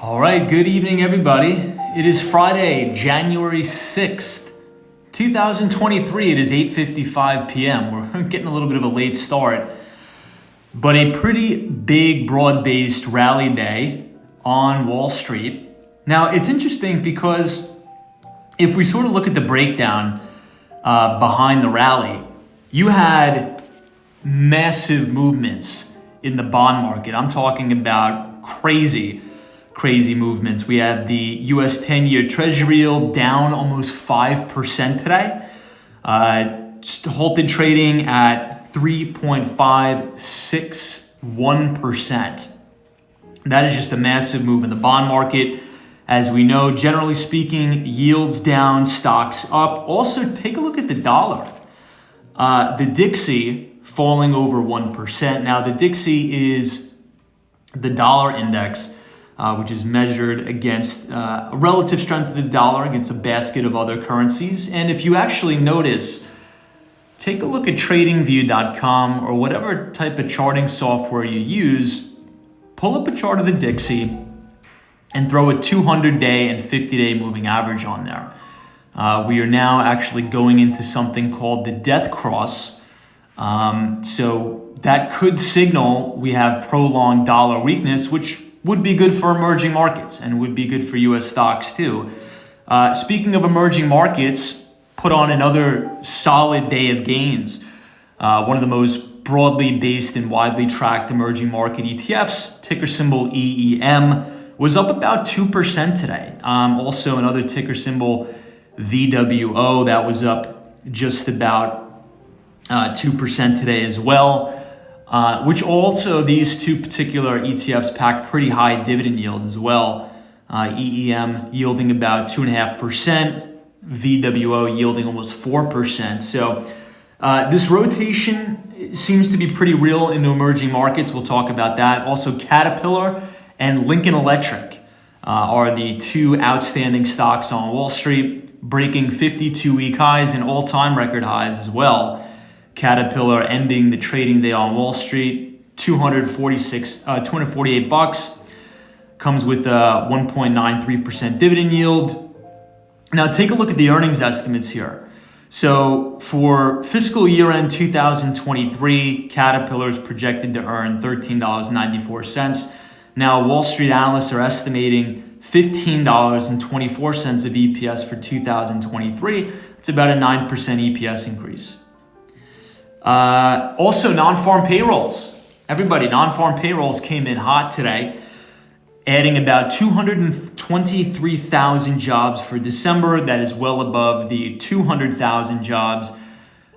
All right, good evening, everybody. It is Friday, January 6th, 2023. It is 8:55 p.m. We're getting a little bit of a late start, but a pretty big, broad-based rally day on Wall Street. Now, it's interesting because if we sort of look at the breakdown behind the rally, you had massive movements in the bond market. I'm talking about crazy movements. We had the US 10-year Treasury yield down almost 5% today. Halted trading at 3.561%. That is just a massive move in the bond market. As we know, generally speaking, yields down, stocks up. Also, take a look at the dollar. The Dixie falling over 1%. Now, the Dixie is the dollar index, which is measured against a relative strength of the dollar against a basket of other currencies. And if you actually notice, take a look at tradingview.com or whatever type of charting software you use, pull up a chart of the Dixie and throw a 200-day and 50-day moving average on there. We are now actually going into something called the death cross. So that could signal we have prolonged dollar weakness, which would be good for emerging markets and would be good for US stocks too. Speaking of emerging markets, put on another solid day of gains. One of the most broadly based and widely tracked emerging market ETFs, ticker symbol EEM, was up about 2% today. Also another ticker symbol VWO, that was up just about 2% today as well. Which also, these two particular ETFs pack pretty high dividend yields as well. EEM yielding about 2.5%, VWO yielding almost 4%. So this rotation seems to be pretty real in the emerging markets. We'll talk about that. Also, Caterpillar and Lincoln Electric are the two outstanding stocks on Wall Street, breaking 52-week highs and all-time record highs as well. Caterpillar ending the trading day on Wall Street, $248, comes with a 1.93% dividend yield. Now take a look at the earnings estimates here. So for fiscal year end 2023, Caterpillar is projected to earn $13.94. Now Wall Street analysts are estimating $15.24 of EPS for 2023. It's about a 9% EPS increase. Also, non-farm payrolls. Everybody, non-farm payrolls came in hot today, adding about 223,000 jobs for December. That is well above the 200,000 jobs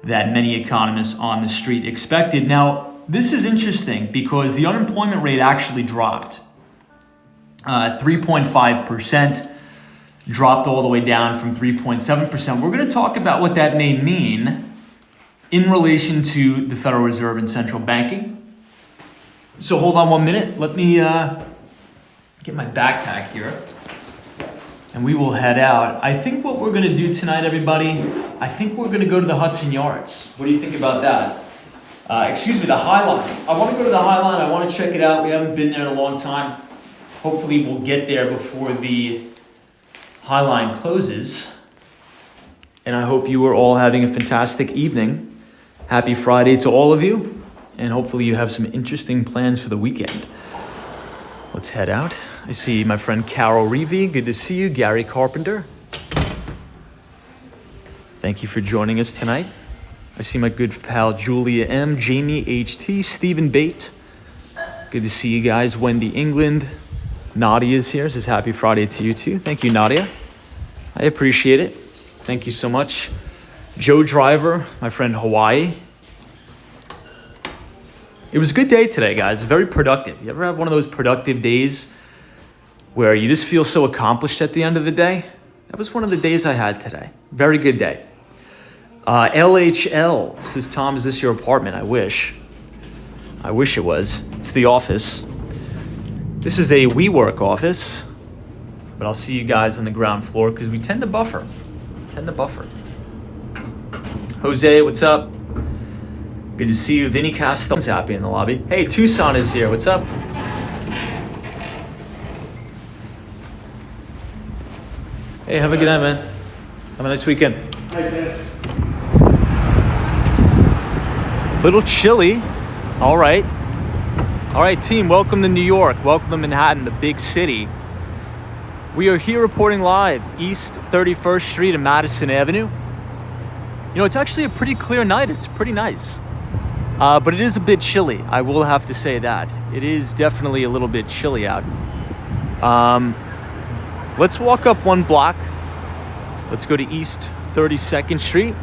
that many economists on the street expected. Now, this is interesting because the unemployment rate actually dropped. 3.5%, dropped all the way down from 3.7%. We're going to talk about what that may mean in relation to the Federal Reserve and central banking. So hold on 1 minute. Let me get my backpack here and we will head out. I think what we're gonna do tonight, everybody, I think we're gonna go to the Hudson Yards. What do you think about that? The Highline. I wanna go to the Highline. I wanna check it out. We haven't been there in a long time. Hopefully we'll get there before the Highline closes. And I hope you are all having a fantastic evening. Happy Friday to all of you, and hopefully you have some interesting plans for the weekend. Let's head out. I see my friend Carol Reevy. Good to see you. Gary Carpenter. Thank you for joining us tonight. I see my good pal Julia M, Jamie HT, Stephen Bate. Good to see you guys. Wendy England. Nadia is here. Says happy Friday to you too. Thank you, Nadia. I appreciate it. Thank you so much. Joe Driver, my friend Hawaii. It was a good day today, guys. Very productive. You ever have one of those productive days where you just feel so accomplished at the end of the day? That was one of the days I had today. Very good day. LHL says, Tom, is this your apartment? I wish. I wish it was. It's the office. This is a WeWork office, but I'll see you guys on the ground floor because we tend to buffer. Jose, what's up? Good to see you. Vinny Castell's happy in the lobby. Hey, Tucson is here. What's up? Hey, have a good night, man. Have a nice weekend. Hi, Sam. Little chilly. All right, team, welcome to New York. Welcome to Manhattan, the big city. We are here reporting live, East 31st Street and Madison Avenue. You know, it's actually a pretty clear night. It's pretty nice. But it is a bit chilly. I will have to say that. It is definitely a little bit chilly out. Let's walk up one block. Let's go to East 32nd Street.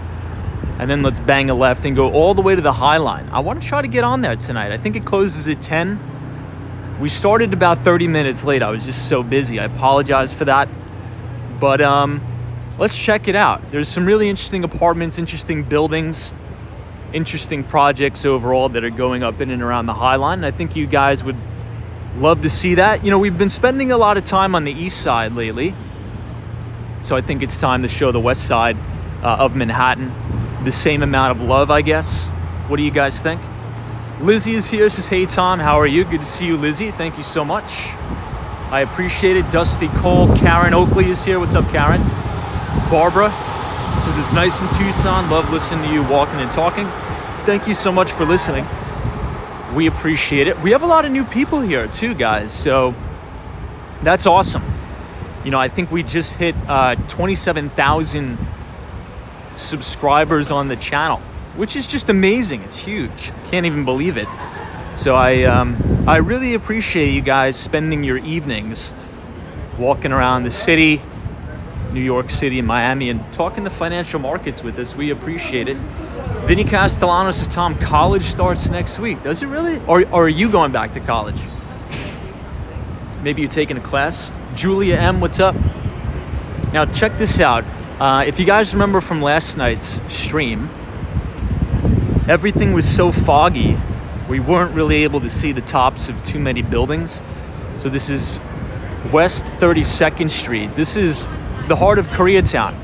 And then let's bang a left and go all the way to the Highline. I want to try to get on there tonight. I think it closes at 10. We started about 30 minutes late. I was just so busy. I apologize for that. But let's check it out. There's some really interesting apartments, interesting buildings, interesting projects overall that are going up in and around the Highline. And I think you guys would love to see that. You know, we've been spending a lot of time on the east side lately. So I think it's time to show the west side of Manhattan the same amount of love, I guess. What do you guys think? Lizzie is here, says, hey Tom, how are you? Good to see you, Lizzie. Thank you so much. I appreciate it. Dusty Cole, Karen Oakley is here. What's up, Karen? Barbara says, it's nice in Tucson. Love listening to you walking and talking. Thank you so much for listening. We appreciate it. We have a lot of new people here too, guys. So that's awesome. You know, I think we just hit 27,000 subscribers on the channel, which is just amazing. It's huge. Can't even believe it. So I really appreciate you guys spending your evenings walking around the city, New York City and Miami, and talking the financial markets with us. We appreciate it. Vinny Castellano says, Tom, college starts next week. Does it really? Or are you going back to college? Maybe you're taking a class. Julia M, what's up? Now check this out. If you guys remember from last night's stream, everything was so foggy, we weren't really able to see the tops of too many buildings. So this is West 32nd Street. This is the heart of Koreatown.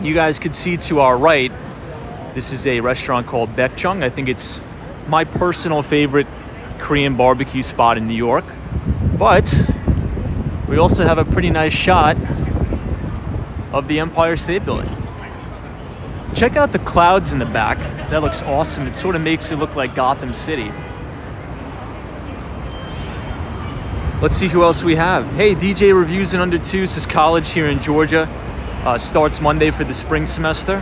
You guys could see to our right, this is a restaurant called Baekjung. I think it's my personal favorite Korean barbecue spot in New York. But we also have a pretty nice shot of the Empire State Building. Check out the clouds in the back. That looks awesome. It sort of makes it look like Gotham City. Let's see who else we have. Hey, DJ Reviews in Under 2 says college here in Georgia starts Monday for the spring semester.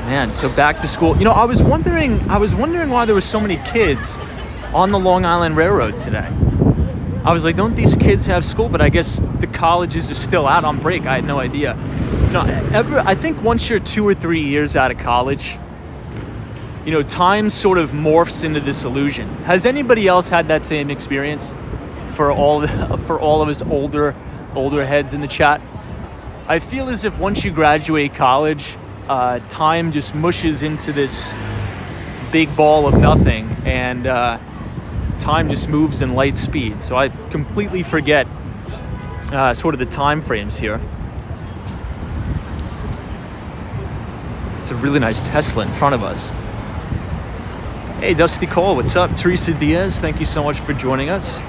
Man, so back to school. You know, I was wondering why there were so many kids on the Long Island Railroad today. I was like, don't these kids have school? But I guess the colleges are still out on break. I had no idea. You know, I think once you're 2 or 3 years out of college, you know, time sort of morphs into this illusion. Has anybody else had that same experience? For all of us older heads in the chat, I feel as if once you graduate college, time just mushes into this big ball of nothing, and time just moves in light speed. So I completely forget sort of the time frames here. It's a really nice Tesla in front of us. Hey, Dusty Cole, what's up? Teresa Diaz, thank you so much for joining us.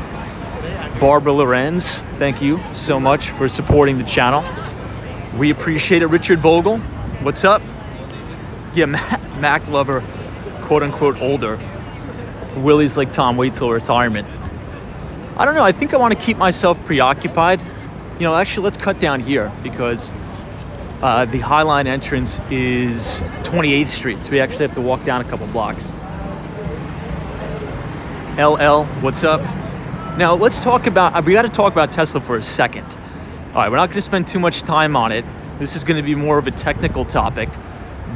Barbara Lorenz, thank you so much for supporting the channel. We appreciate it. Richard Vogel, what's up? Yeah, Mac lover, quote unquote older. Willie's like, Tom, wait till retirement. I don't know, I think I want to keep myself preoccupied. You know, actually, let's cut down here because the Highline entrance is 28th Street, so we actually have to walk down a couple blocks. LL, what's up? Now, let's talk about, we got to talk about Tesla for a second. All right, we're not going to spend too much time on it. This is going to be more of a technical topic,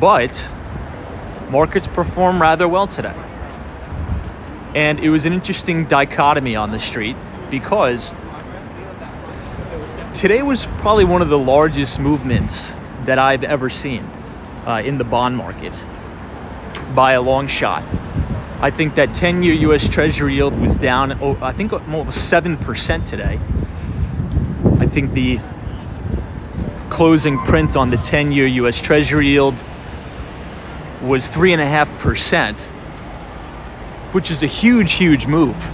but markets perform rather well today. And it was an interesting dichotomy on the street because today was probably one of the largest movements that I've ever seen in the bond market by a long shot. I think that 10-year U.S. Treasury yield was down, I think almost 7% today. I think the closing print on the 10-year U.S. Treasury yield was 3.5%, which is a huge, huge move.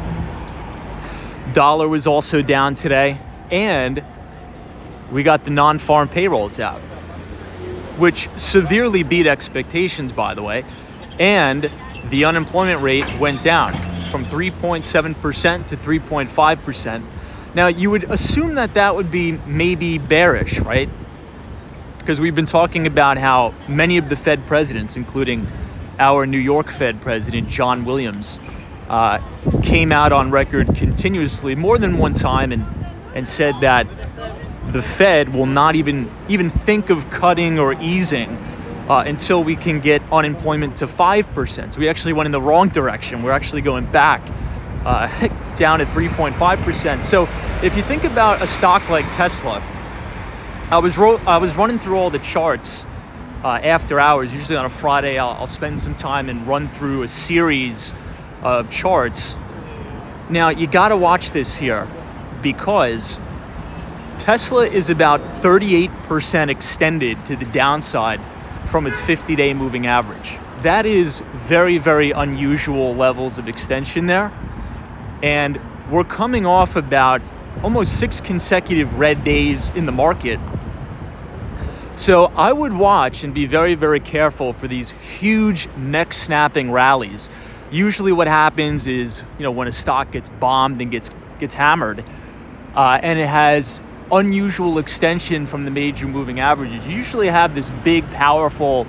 Dollar was also down today, and we got the non-farm payrolls out, which severely beat expectations, by the way, and the unemployment rate went down from 3.7% to 3.5%. Now, you would assume that that would be maybe bearish, right? Because we've been talking about how many of the Fed presidents, including our New York Fed president, John Williams, came out on record continuously more than one time and said that the Fed will not even think of cutting or easing until we can get unemployment to 5%. So we actually went in the wrong direction. We're actually going back down at 3.5%. So if you think about a stock like Tesla, I was running through all the charts after hours. Usually on a Friday, I'll spend some time and run through a series of charts. Now, you got to watch this here because Tesla is about 38% extended to the downside from its 50-day moving average. That is very, very unusual levels of extension there. And we're coming off about almost 6 consecutive red days in the market. So I would watch and be very, very careful for these huge neck snapping rallies. Usually what happens is, when a stock gets bombed and gets hammered, and it has unusual extension from the major moving averages, you usually have this big, powerful,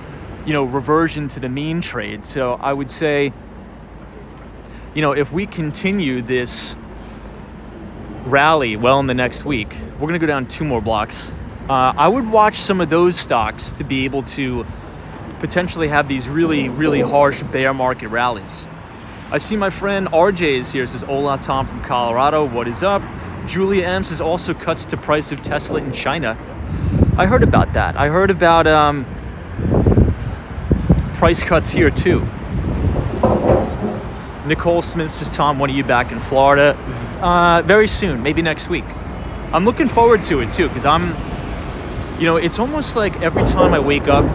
reversion to the mean trade. So I would say, if we continue this rally well in the next week, we're going to go down 2 more blocks. I would watch some of those stocks to be able to potentially have these really, really harsh bear market rallies. I see my friend RJ is here. It says, "Hola, Tom from Colorado. What is up?" Julia M says, "Also cuts to price of Tesla in China." I heard about that. I heard about price cuts here too. Nicole Smith says, "Tom, when are you back in Florida?" Very soon, maybe next week. I'm looking forward to it too, because it's almost like every time I wake up,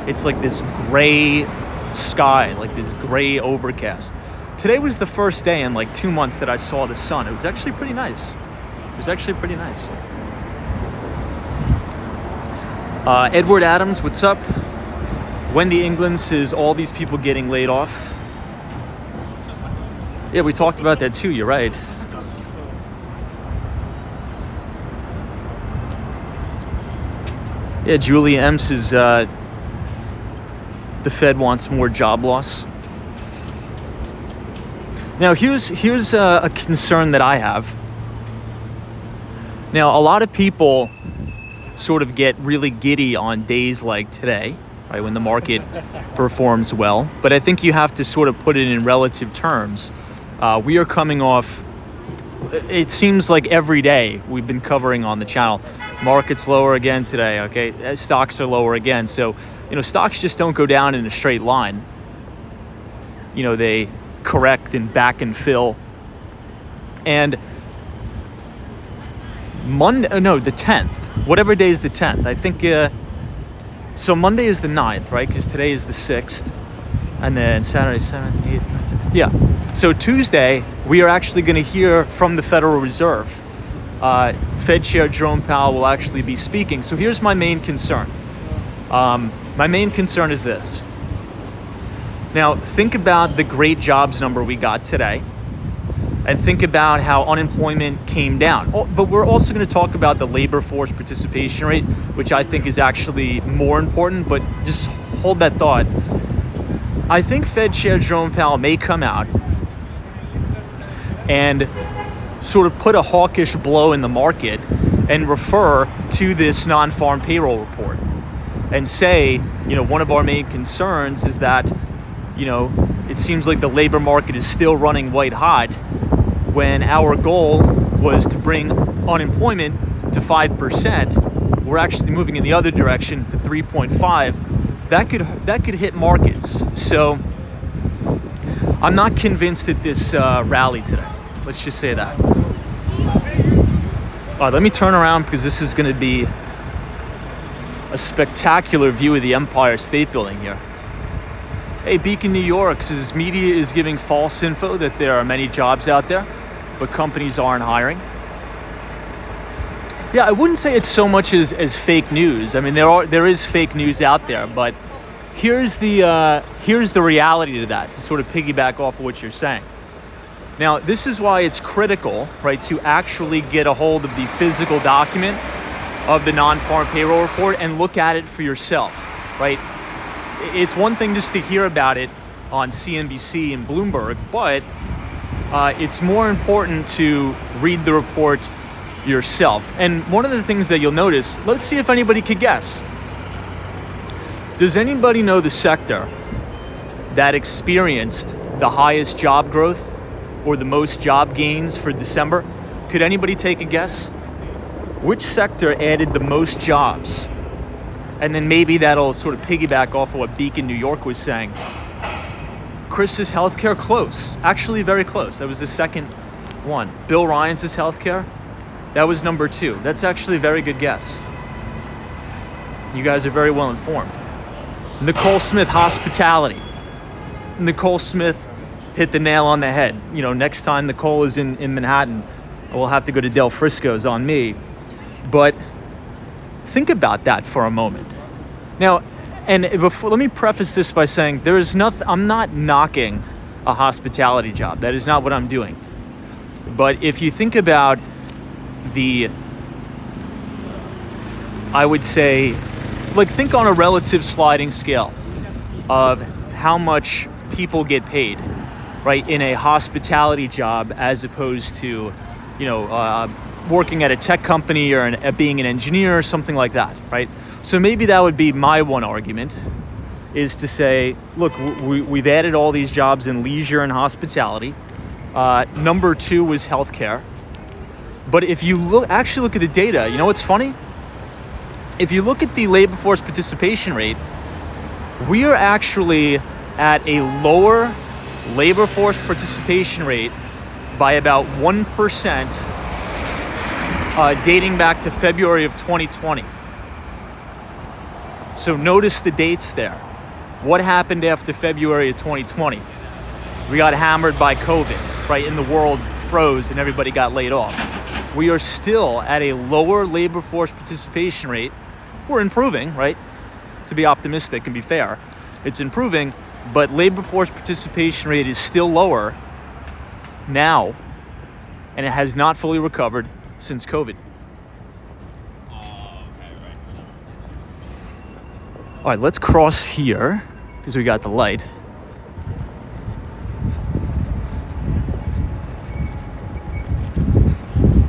it's like this gray sky, like this gray overcast. Today was the first day in like 2 months that I saw the sun. It was actually pretty nice. Edward Adams, what's up? Wendy England says, "All these people getting laid off." Yeah, we talked about that too, you're right. Yeah, Julia M says, the Fed wants more job loss. Now, here's a concern that I have. Now, a lot of people sort of get really giddy on days like today, right, when the market performs well. But I think you have to sort of put it in relative terms. We are coming off, it seems like every day we've been covering on the channel. Market's lower again today, okay? Stocks are lower again. So, stocks just don't go down in a straight line. They correct and back and fill. And the 10th, whatever day is the 10th, I think, so Monday is the 9th, right? Because today is the 6th. And then Saturday, 7th, 8th, 9th. Yeah. So Tuesday, we are actually going to hear from the Federal Reserve. Fed Chair Jerome Powell will actually be speaking. So here's my main concern. My main concern is this. Now, think about the great jobs number we got today, and think about how unemployment came down. But we're also going to talk about the labor force participation rate, which I think is actually more important, but just hold that thought. I think Fed Chair Jerome Powell may come out and sort of put a hawkish blow in the market and refer to this non-farm payroll report and say, one of our main concerns is that, it seems like the labor market is still running white hot when our goal was to bring unemployment to 5%. We're actually moving in the other direction to 3.5. That could hit markets. So I'm not convinced at this rally today. Let's just say that. All right, let me turn around because this is going to be a spectacular view of the Empire State Building here. Hey, Beacon, New York says media is giving false info that there are many jobs out there, but companies aren't hiring. Yeah, I wouldn't say it's so much as fake news. I mean, there is fake news out there, but here's the reality to that, to sort of piggyback off of what you're saying. Now, this is why it's critical, right, to actually get a hold of the physical document of the non-farm payroll report and look at it for yourself, right? It's one thing just to hear about it on CNBC and Bloomberg, but it's more important to read the report yourself. And one of the things that you'll notice, let's see if anybody could guess. Does anybody know the sector that experienced the highest job growth or the most job gains for December? Could anybody take a guess? Which sector added the most jobs? And then maybe that'll sort of piggyback off of what Beacon, New York was saying. Chris's healthcare, close. Actually, very close. That was the second one. Bill Ryan's healthcare, that was number 2. That's actually a very good guess. You guys are very well informed. Nicole Smith, hospitality. Nicole Smith hit the nail on the head. You know, next time Nicole is in Manhattan, we'll have to go to Del Frisco's on me. But think about that for a moment. Now, and before, let me preface this by saying there is nothing, I'm not knocking a hospitality job. That is not what I'm doing. But if you think about I would say, like, think on a relative sliding scale of how much people get paid, right, in a hospitality job as opposed to, you know, working at a tech company or being an engineer or something like that, right? So maybe that would be my one argument, is to say, look, we've added all these jobs in leisure and hospitality. Number 2 was healthcare. But if you actually look at the data, you know what's funny? If you look at the labor force participation rate, we are actually at a lower labor force participation rate by about 1%, dating back to February of 2020. So notice the dates there. What happened after February of 2020? We got hammered by COVID, right? And the world froze and everybody got laid off. We are still at a lower labor force participation rate. We're improving, right? To be optimistic and be fair, it's improving, but labor force participation rate is still lower now, and it has not fully recovered since COVID. All right, let's cross here because we got the light.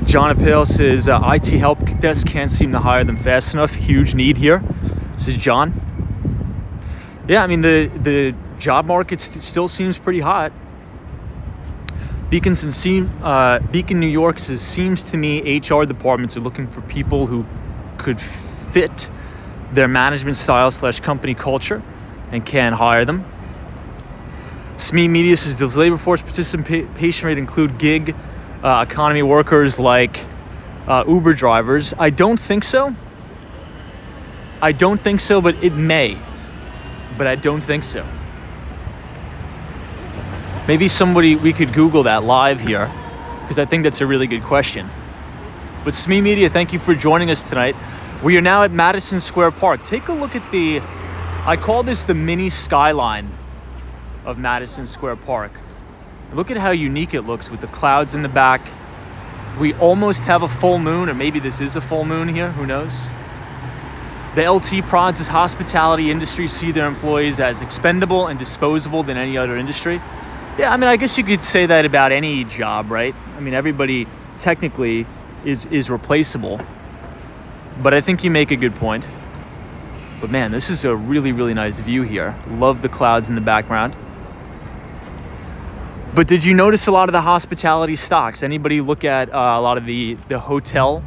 John Apale says, IT help desk can't seem to hire them fast enough. Huge need here. This is John. Yeah, I mean, the job market still seems pretty hot. Beacon, New York says, seems to me HR departments are looking for people who could fit their management style / company culture and can hire them. SME Media says, does labor force participation rate include gig economy workers like Uber drivers? I don't think so. But it may. But I don't think so. Maybe we could Google that live here, because I think that's a really good question. But SME Media, thank you for joining us tonight. We are now at Madison Square Park. Take a look at I call this the mini skyline of Madison Square Park. Look at how unique it looks with the clouds in the back. We almost have a full moon, or maybe this is a full moon here, who knows? The LT prods as hospitality industry see their employees as expendable and disposable than any other industry. Yeah, I mean, I guess you could say that about any job, right? I mean, everybody technically is replaceable. But I think you make a good point. But man, this is a really, really nice view here. Love the clouds in the background. But did you notice a lot of the hospitality stocks? Anybody look at a lot of the hotel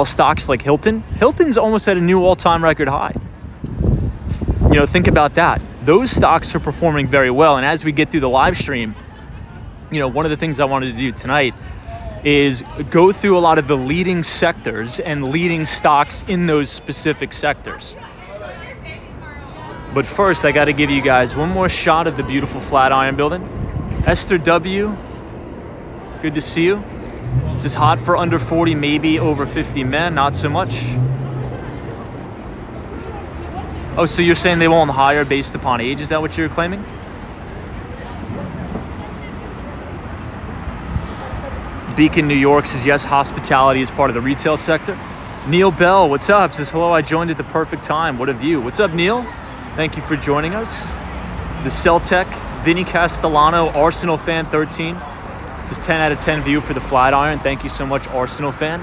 stocks like Hilton? Hilton's almost at a new all-time record high. You know, think about that. Those stocks are performing very well. And as we get through the live stream, you know, one of the things I wanted to do tonight is go through a lot of the leading sectors and leading stocks in those specific sectors. But first, I got to give you guys one more shot of the beautiful Flatiron building. Esther W., good to see you. Is this hot for under 40, maybe over 50 men? Not so much. Oh, so you're saying they won't hire based upon age? Is that what you're claiming? Beacon, New York says yes, hospitality is part of the retail sector. Neil Bell, what's up? Says hello, I joined at the perfect time. What a view. What's up, Neil? Thank you for joining us. The Celtec, Vinny Castellano, Arsenal fan 13. This is 10 out of 10 view for the Flatiron. Thank you so much, Arsenal fan.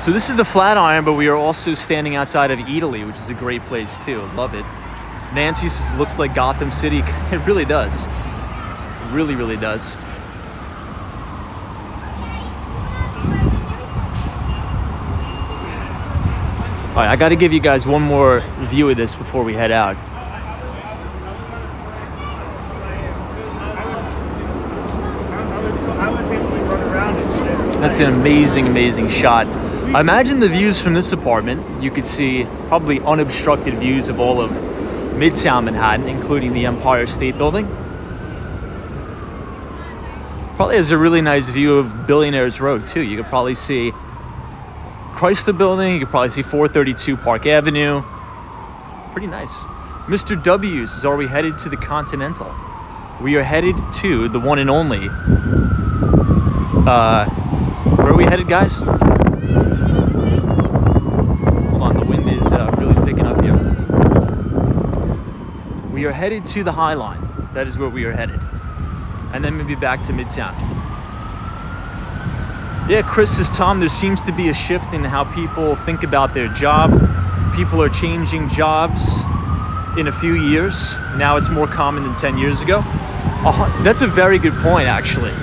So this is the Flatiron, but we are also standing outside of Italy, which is a great place too. Love it. Nancy says, looks like Gotham City. It really does. It really, really does. All right, I got to give you guys one more view of this before we head out. That's an amazing, amazing shot. I imagine the views from this apartment, you could see probably unobstructed views of all of Midtown Manhattan, including the Empire State Building. Probably has a really nice view of Billionaires Road too. You could probably see Chrysler Building, you could probably see 432 Park Avenue. Pretty nice. Mr. W says, are we headed to the Continental? We are headed to the one and only. Where are we headed, guys? Hold on, the wind is really picking up here. We are headed to the Highline. That is where we are headed. And then maybe back to Midtown. Yeah, Chris says, Tom, there seems to be a shift in how people think about their job. People are changing jobs in a few years. Now it's more common than 10 years ago. That's a very good point, actually.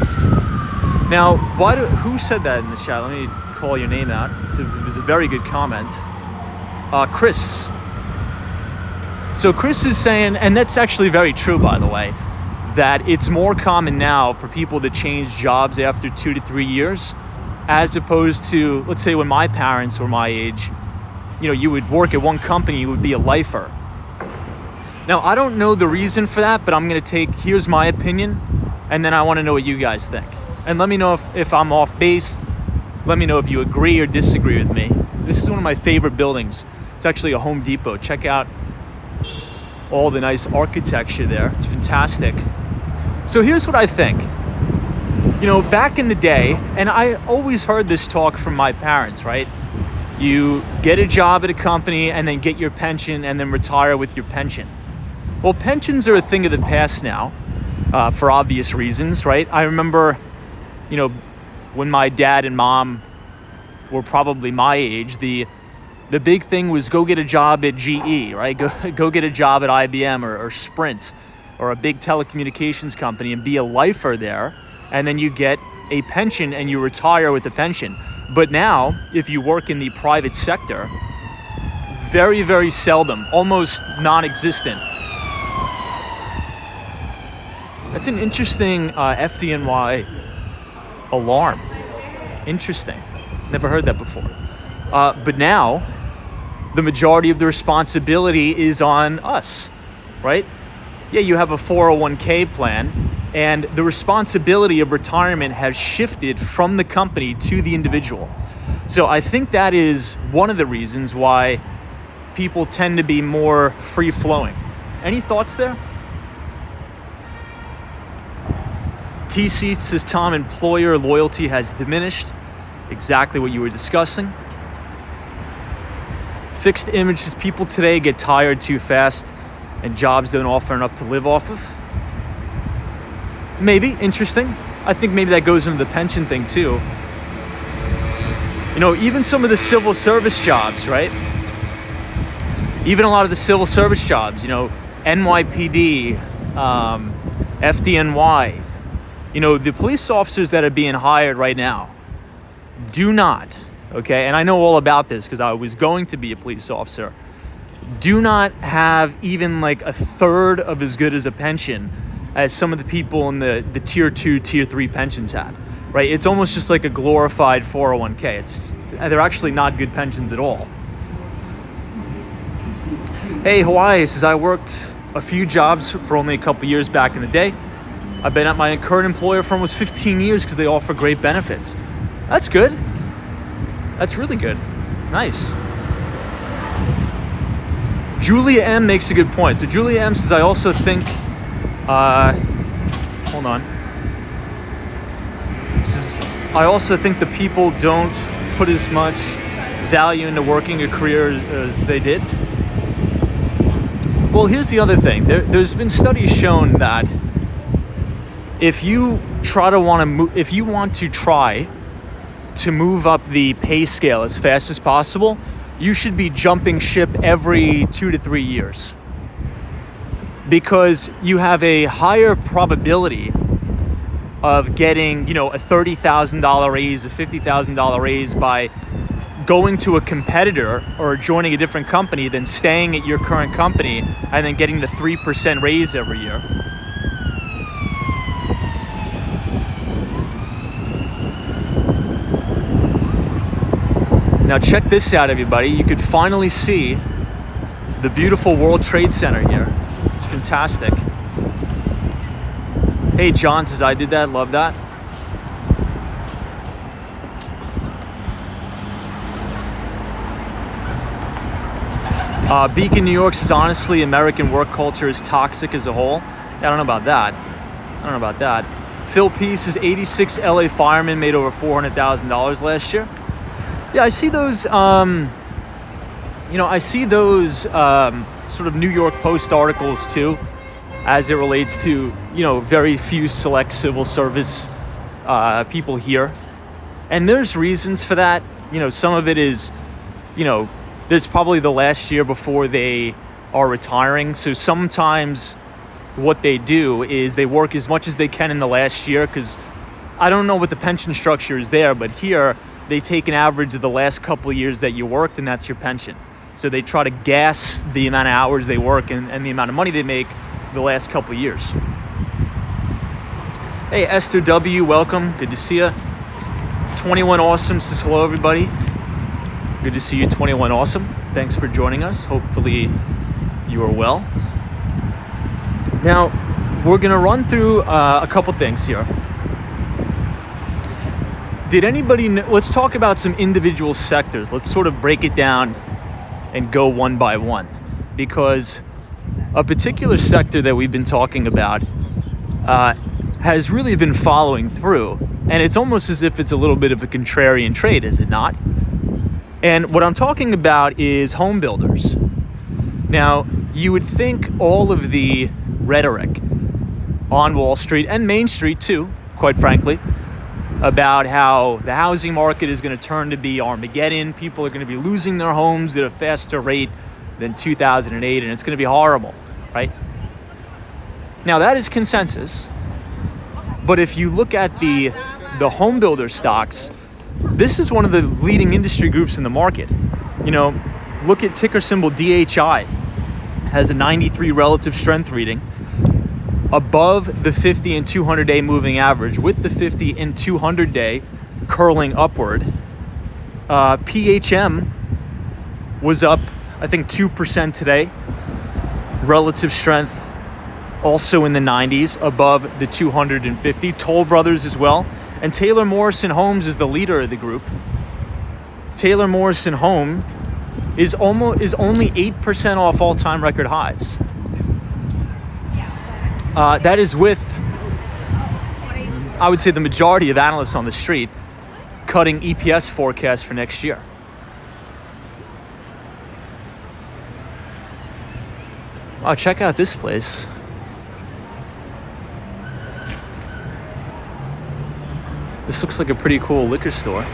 Now, who said that in the chat? Let me call your name out. It was a very good comment. Chris. So Chris is saying, and that's actually very true, by the way, that it's more common now for people to change jobs after 2 to 3 years, as opposed to, let's say, when my parents were my age, you know, you would work at one company, you would be a lifer. Now, I don't know the reason for that, but I'm going to here's my opinion, and then I want to know what you guys think. And let me know if I'm off base. Let me know if you agree or disagree with me. This is one of my favorite buildings. It's actually a Home Depot. Check out all the nice architecture there. It's fantastic. So here's what I think. You know, back in the day, and I always heard this talk from my parents, right? You get a job at a company and then get your pension and then retire with your pension. Well, pensions are a thing of the past now, for obvious reasons, right? I remember, you know, when my dad and mom were probably my age, the big thing was go get a job at GE, right? Go get a job at IBM or Sprint or a big telecommunications company and be a lifer there. And then you get a pension and you retire with a pension. But now, if you work in the private sector, very, very seldom, almost non-existent. That's an interesting FDNY alarm. Interesting. Never heard that before. But now, the majority of the responsibility is on us, right? Yeah, you have a 401k plan, and the responsibility of retirement has shifted from the company to the individual. So I think that is one of the reasons why people tend to be more free-flowing. Any thoughts there? TC says, Tom, employer loyalty has diminished. Exactly what you were discussing. Fixed image says, people today get tired too fast and jobs don't offer enough to live off of. Maybe, interesting. I think maybe that goes into the pension thing too. You know, even some of the civil service jobs, right? Even a lot of the civil service jobs, you know, NYPD, FDNY, you know, the police officers that are being hired right now do not, okay, and I know all about this because I was going to be a police officer, do not have even like a third of as good as a pension as some of the people in the tier 2, tier 3 pensions had, right? It's almost just like a glorified 401k. They're actually not good pensions at all. Hey, Hawaii says, I worked a few jobs for only a couple years back in the day. I've been at my current employer for almost 15 years because they offer great benefits. That's good. That's really good. Nice. Julia M makes a good point. So Julia M says, I also think, hold on. Says, I also think the people don't put as much value into working a career as they did. Well, here's the other thing. There's been studies shown that if you want to try to move up the pay scale as fast as possible, you should be jumping ship every 2 to 3 years, because you have a higher probability of getting, a $30,000 raise, a $50,000 raise by going to a competitor or joining a different company than staying at your current company and then getting the 3% raise every year. Now check this out, everybody. You could finally see the beautiful World Trade Center here. It's fantastic. Hey, John says, I did that, love that. Beacon, New York says, honestly, American work culture is toxic as a whole. Yeah, I don't know about that. Phil P says, 86 LA firemen made over $400,000 last year. Yeah, I see those, sort of New York Post articles too, as it relates to, very few select civil service people here. And there's reasons for that. Some of it is, there's probably the last year before they are retiring. So sometimes what they do is they work as much as they can in the last year, because I don't know what the pension structure is there, but here they take an average of the last couple of years that you worked, and that's your pension. So they try to gas the amount of hours they work and the amount of money they make the last couple of years. Hey, Esther W, welcome. Good to see you. 21 Awesome says, hello, everybody. Good to see you, 21 Awesome. Thanks for joining us. Hopefully you are well. Now, we're going to run through a couple things here. Did anybody know? Let's talk about some individual sectors. Let's sort of break it down and go one by one, because a particular sector that we've been talking about has really been following through, and it's almost as if it's a little bit of a contrarian trade, is it not? And what I'm talking about is home builders. Now, you would think all of the rhetoric on Wall Street and Main Street too, quite frankly, about how the housing market is going to turn to be Armageddon. People are going to be losing their homes at a faster rate than 2008, and it's going to be horrible, right? Now, that is consensus. But if you look at the home builder stocks, this is one of the leading industry groups in the market. Look at ticker symbol DHI. Has a 93 relative strength reading, above the 50 and 200 day moving average, with the 50 and 200 day curling upward. PHM was up, I think, 2% today. Relative strength also in the 90s, above the 250. Toll Brothers as well. And Taylor Morrison Homes is the leader of the group. Taylor Morrison Home is only 8% off all-time record highs. That is with, I would say, the majority of analysts on the street cutting EPS forecasts for next year. Wow, check out this place. This looks like a pretty cool liquor store.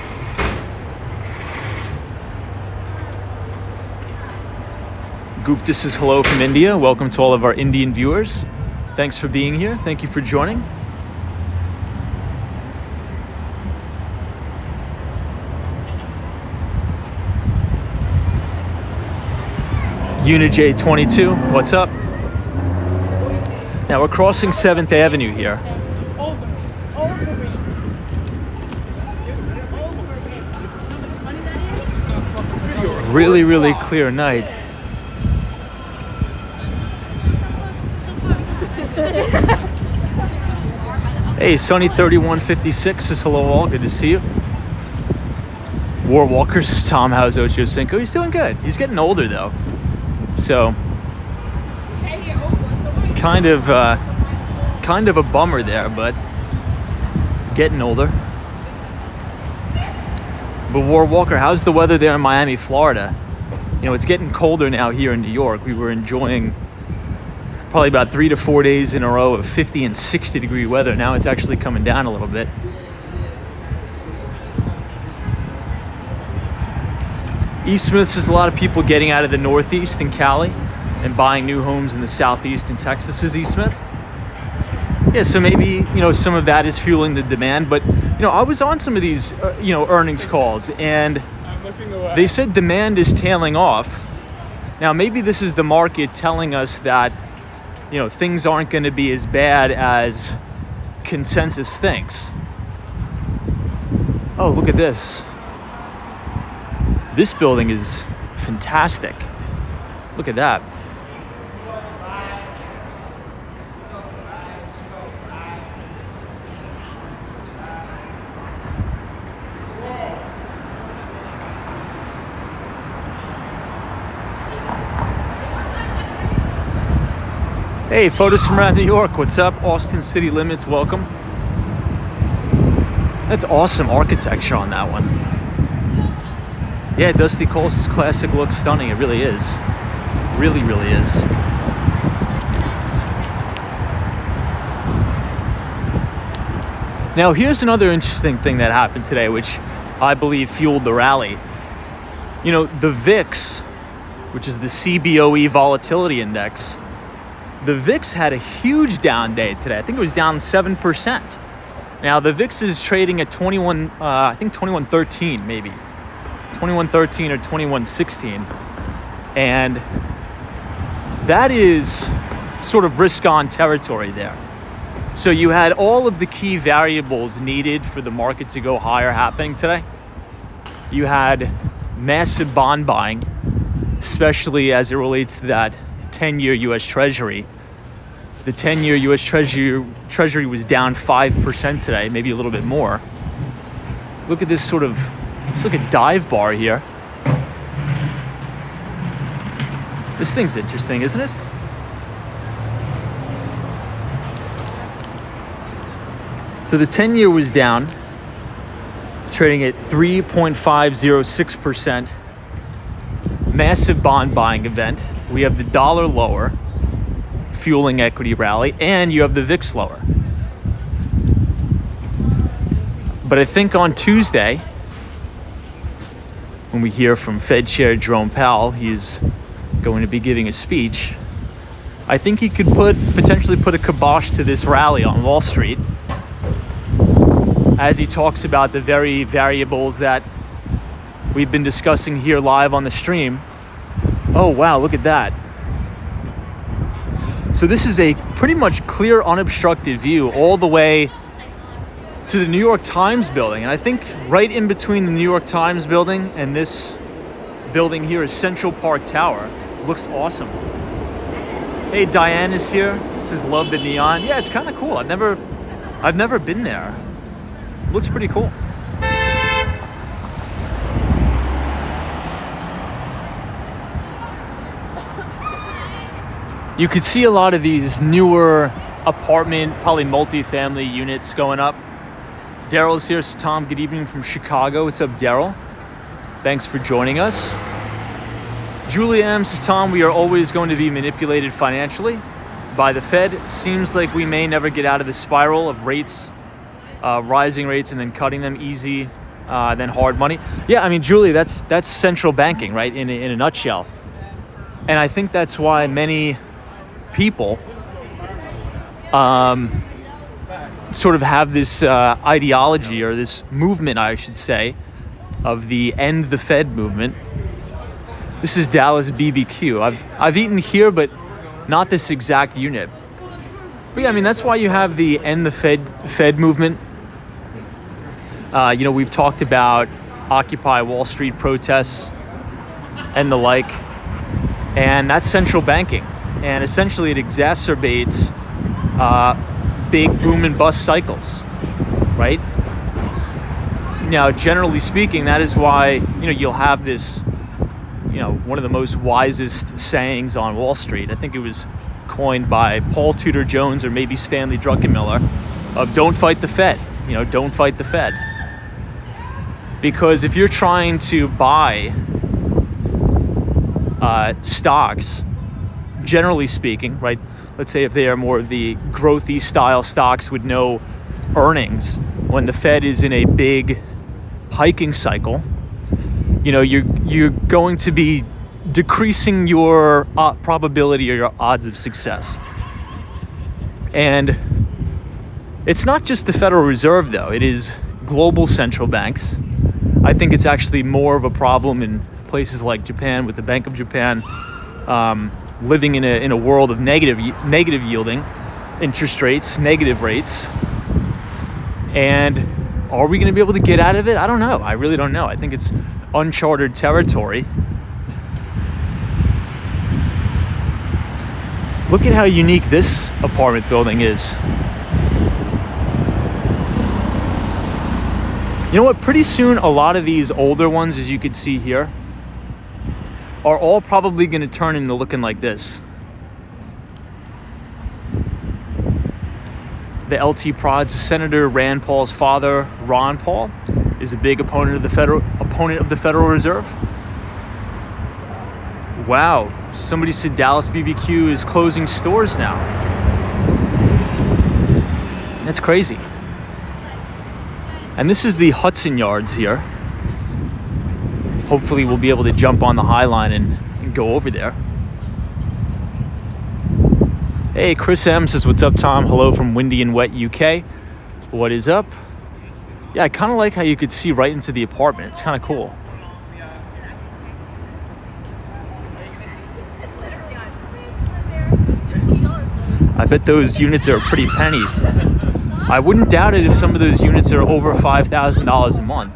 Gupta says hello from India. Welcome to all of our Indian viewers. Thanks for being here. Thank you for joining. UniJ22, what's up? Now we're crossing 7th Avenue here. Really, really clear night. Hey, Sunny 3156 says hello all. Good to see you. War Walker says Tom, how's Ocho Cinco? He's doing good. He's getting older though, so kind of a bummer there, but getting older. But War Walker, how's the weather there in Miami, Florida? You know, it's getting colder now here in New York. We were enjoying probably about 3 to 4 days in a row of 50 and 60 degree weather. Now it's actually coming down a little bit. East Smith says a lot of people getting out of the Northeast in Cali and buying new homes in the Southeast in Texas, is East Smith. Yeah, so maybe, you know, some of that is fueling the demand. But, you know, I was on some of these, earnings calls, and they said demand is tailing off. Now, maybe this is the market telling us that, you know, things aren't going to be as bad as consensus thinks. Oh, look at this. This building is fantastic. Look at that. Hey, photos from around New York. What's up? Austin City Limits, welcome. That's awesome architecture on that one. Yeah, Dusty Cole's classic looks stunning. It really is. Really, really is. Now, here's another interesting thing that happened today, which I believe fueled the rally. You know, the VIX, which is the CBOE Volatility Index, the VIX had a huge down day today. I think it was down 7%. Now, the VIX is trading at 2113 maybe. 2113 or 2116. And that is sort of risk-on territory there. So you had all of the key variables needed for the market to go higher happening today. You had massive bond buying, especially as it relates to that 10-year U.S. Treasury. The 10-year U.S. Treasury was down 5% today, maybe a little bit more. Look at this sort of, it's like a dive bar here. This thing's interesting, isn't it? So the 10-year was down, trading at 3.506%. Massive bond buying event. We have the dollar lower, fueling equity rally, and you have the VIX lower. But I think on Tuesday, when we hear from Fed Chair Jerome Powell, he's going to be giving a speech. I think he could potentially put a kibosh to this rally on Wall Street, as he talks about the very variables that we've been discussing here live on the stream. Oh wow, look at that. So this is a pretty much clear, unobstructed view all the way to the New York Times building. And I think right in between the New York Times building and this building here is Central Park Tower. It looks awesome. Hey, Diane is here. Says love the neon. Yeah, it's kind of cool. I've never been there. It looks pretty cool. You could see a lot of these newer apartment, probably multi-family units going up. Daryl's here. So Tom, good evening from Chicago. What's up, Daryl? Thanks for joining us. Julia M says, Tom, we are always going to be manipulated financially by the Fed. Seems like we may never get out of the spiral of rates, rising rates and then cutting them easy, then hard money. Yeah, I mean, Julia, that's central banking, right? In a nutshell. And I think that's why many people sort of have this ideology, or this movement, I should say, of the End the Fed movement. This is Dallas BBQ. I've eaten here, but not this exact unit. But yeah, I mean, that's why you have the End the Fed movement. We've talked about Occupy Wall Street protests and the like, and that's central banking. And essentially it exacerbates big boom and bust cycles, right? Now, generally speaking, that is why, you'll have this, one of the most wisest sayings on Wall Street. I think it was coined by Paul Tudor Jones or maybe Stanley Druckenmiller, of don't fight the Fed. Don't fight the Fed. Because if you're trying to buy stocks, generally speaking, right? Let's say if they are more of the growthy style stocks with no earnings, when the Fed is in a big hiking cycle, you're going to be decreasing your probability or your odds of success. And it's not just the Federal Reserve, though. It is global central banks. I think it's actually more of a problem in places like Japan, with the Bank of Japan living in a world of negative yielding interest rates, negative rates. And are we going to be able to get out of it? I don't know. I really don't know. I think it's uncharted territory. Look at how unique this apartment building is. You know what? Pretty soon, a lot of these older ones, as you can see here, are all probably going to turn into looking like this. The LT Prods, Senator Rand Paul's father, Ron Paul, is a big opponent of the Federal Reserve. Wow, somebody said Dallas BBQ is closing stores now. That's crazy. And this is the Hudson Yards here. Hopefully we'll be able to jump on the Highline and go over there. Hey, Chris M says, what's up, Tom? Hello from windy and wet UK. What is up? Yeah, I kind of like how you could see right into the apartment. It's kind of cool. I bet those units are a pretty penny. I wouldn't doubt it if some of those units are over $5,000 a month.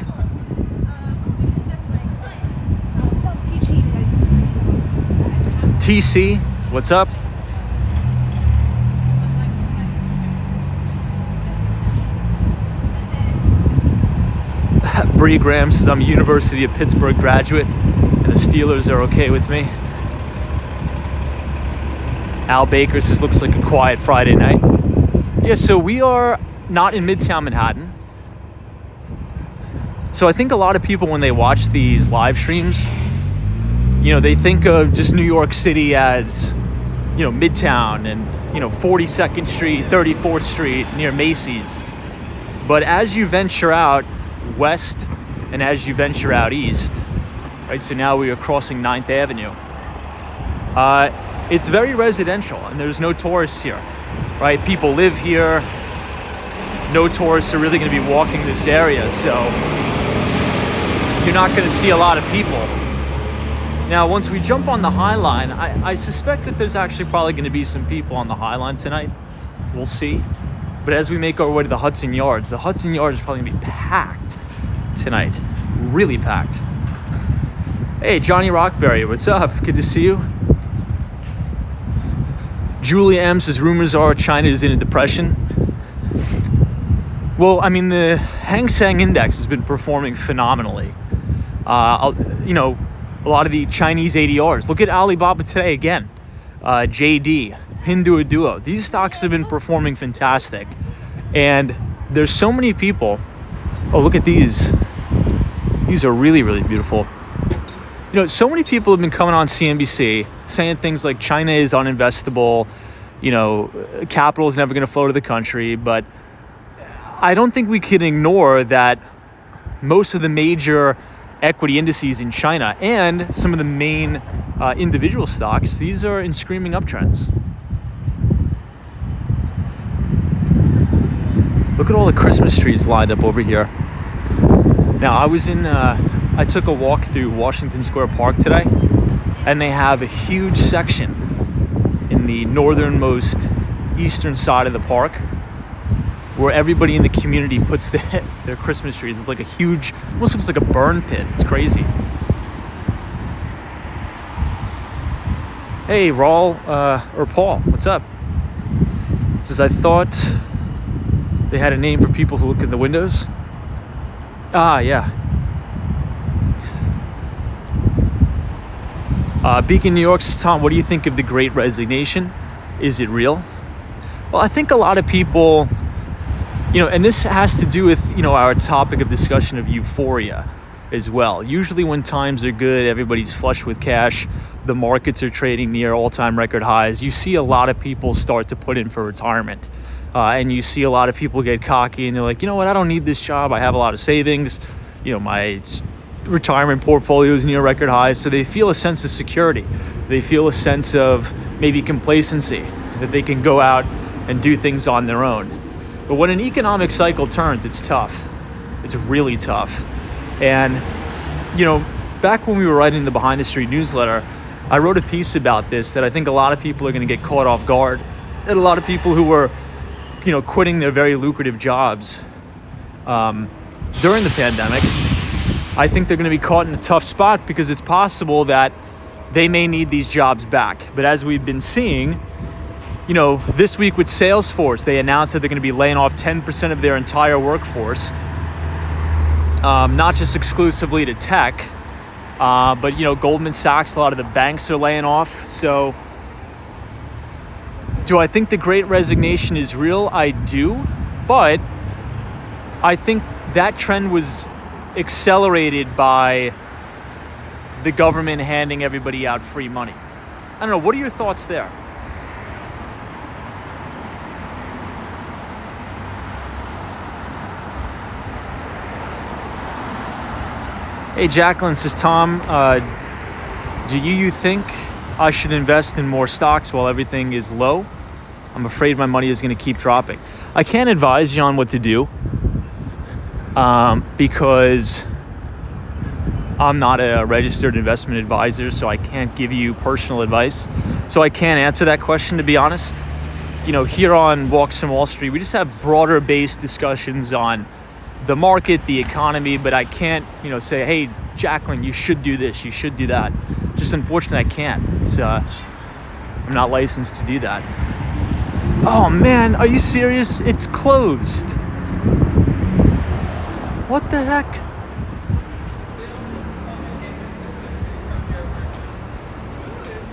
TC, what's up? Bree Graham says, I'm a University of Pittsburgh graduate and the Steelers are okay with me. Al Baker says, looks like a quiet Friday night. Yeah, so we are not in Midtown Manhattan. So I think a lot of people, when they watch these live streams, they think of just New York City as, Midtown and, 42nd Street, 34th Street near Macy's. But as you venture out west and as you venture out east, right, so now we are crossing 9th Avenue, it's very residential and there's no tourists here, right? People live here. No tourists are really going to be walking this area, so you're not going to see a lot of people. Now, once we jump on the Highline, I suspect that there's actually probably going to be some people on the Highline tonight. We'll see. But as we make our way to the Hudson Yards is probably going to be packed tonight. Really packed. Hey, Johnny Rockberry, what's up? Good to see you. Julia M says, rumors are China is in a depression. Well, I mean, the Hang Seng Index has been performing phenomenally. A lot of the Chinese ADRs. Look at Alibaba today again. JD, Pinduoduo. These stocks have been performing fantastic. And there's so many people. Oh, look at these. These are really, really beautiful. So many people have been coming on CNBC saying things like China is uninvestable, capital is never going to flow to the country. But I don't think we can ignore that most of the major equity indices in China and some of the main individual stocks, these are in screaming uptrends. Look at all the Christmas trees lined up over here. Now, I took a walk through Washington Square Park today, and they have a huge section in the northernmost eastern side of the park where everybody in the community puts their Christmas trees. It's like a huge, almost looks like a burn pit. It's crazy. Hey, Paul, what's up? Says, I thought They had a name for people who look in the windows. Ah, yeah. Beacon, New York says, Tom, what do you think of the Great Resignation? Is it real? Well, I think a lot of people, and this has to do with, our topic of discussion of euphoria as well. Usually when times are good, everybody's flush with cash, the markets are trading near all-time record highs. You see a lot of people start to put in for retirement. And you see a lot of people get cocky and they're like, you know what, I don't need this job. I have a lot of savings. My retirement portfolio is near record highs. So they feel a sense of security. They feel a sense of maybe complacency, that they can go out and do things on their own. But when an economic cycle turns, it's tough. It's really tough. And, back when we were writing the Behind the Street newsletter, I wrote a piece about this, that I think a lot of people are going to get caught off guard. And a lot of people who were, quitting their very lucrative jobs during the pandemic, I think they're going to be caught in a tough spot, because it's possible that they may need these jobs back. But as we've been seeing, this week with Salesforce, they announced that they're going to be laying off 10% of their entire workforce, not just exclusively to tech, but, Goldman Sachs, a lot of the banks are laying off. So do I think the Great Resignation is real? I do, but I think that trend was accelerated by the government handing everybody out free money. I don't know, what are your thoughts there? Hey, Jacqueline says, Tom, do you think I should invest in more stocks while everything is low? I'm afraid my money is going to keep dropping. I can't advise you on what to do because I'm not a registered investment advisor, so I can't give you personal advice. So I can't answer that question, to be honest. Here on Walks from Wall Street, we just have broader based discussions on the market, the economy, but I can't, say, hey, Jacqueline, you should do this, you should do that. Just unfortunately, I can't. I'm not licensed to do that. Oh man, are you serious? It's closed. What the heck?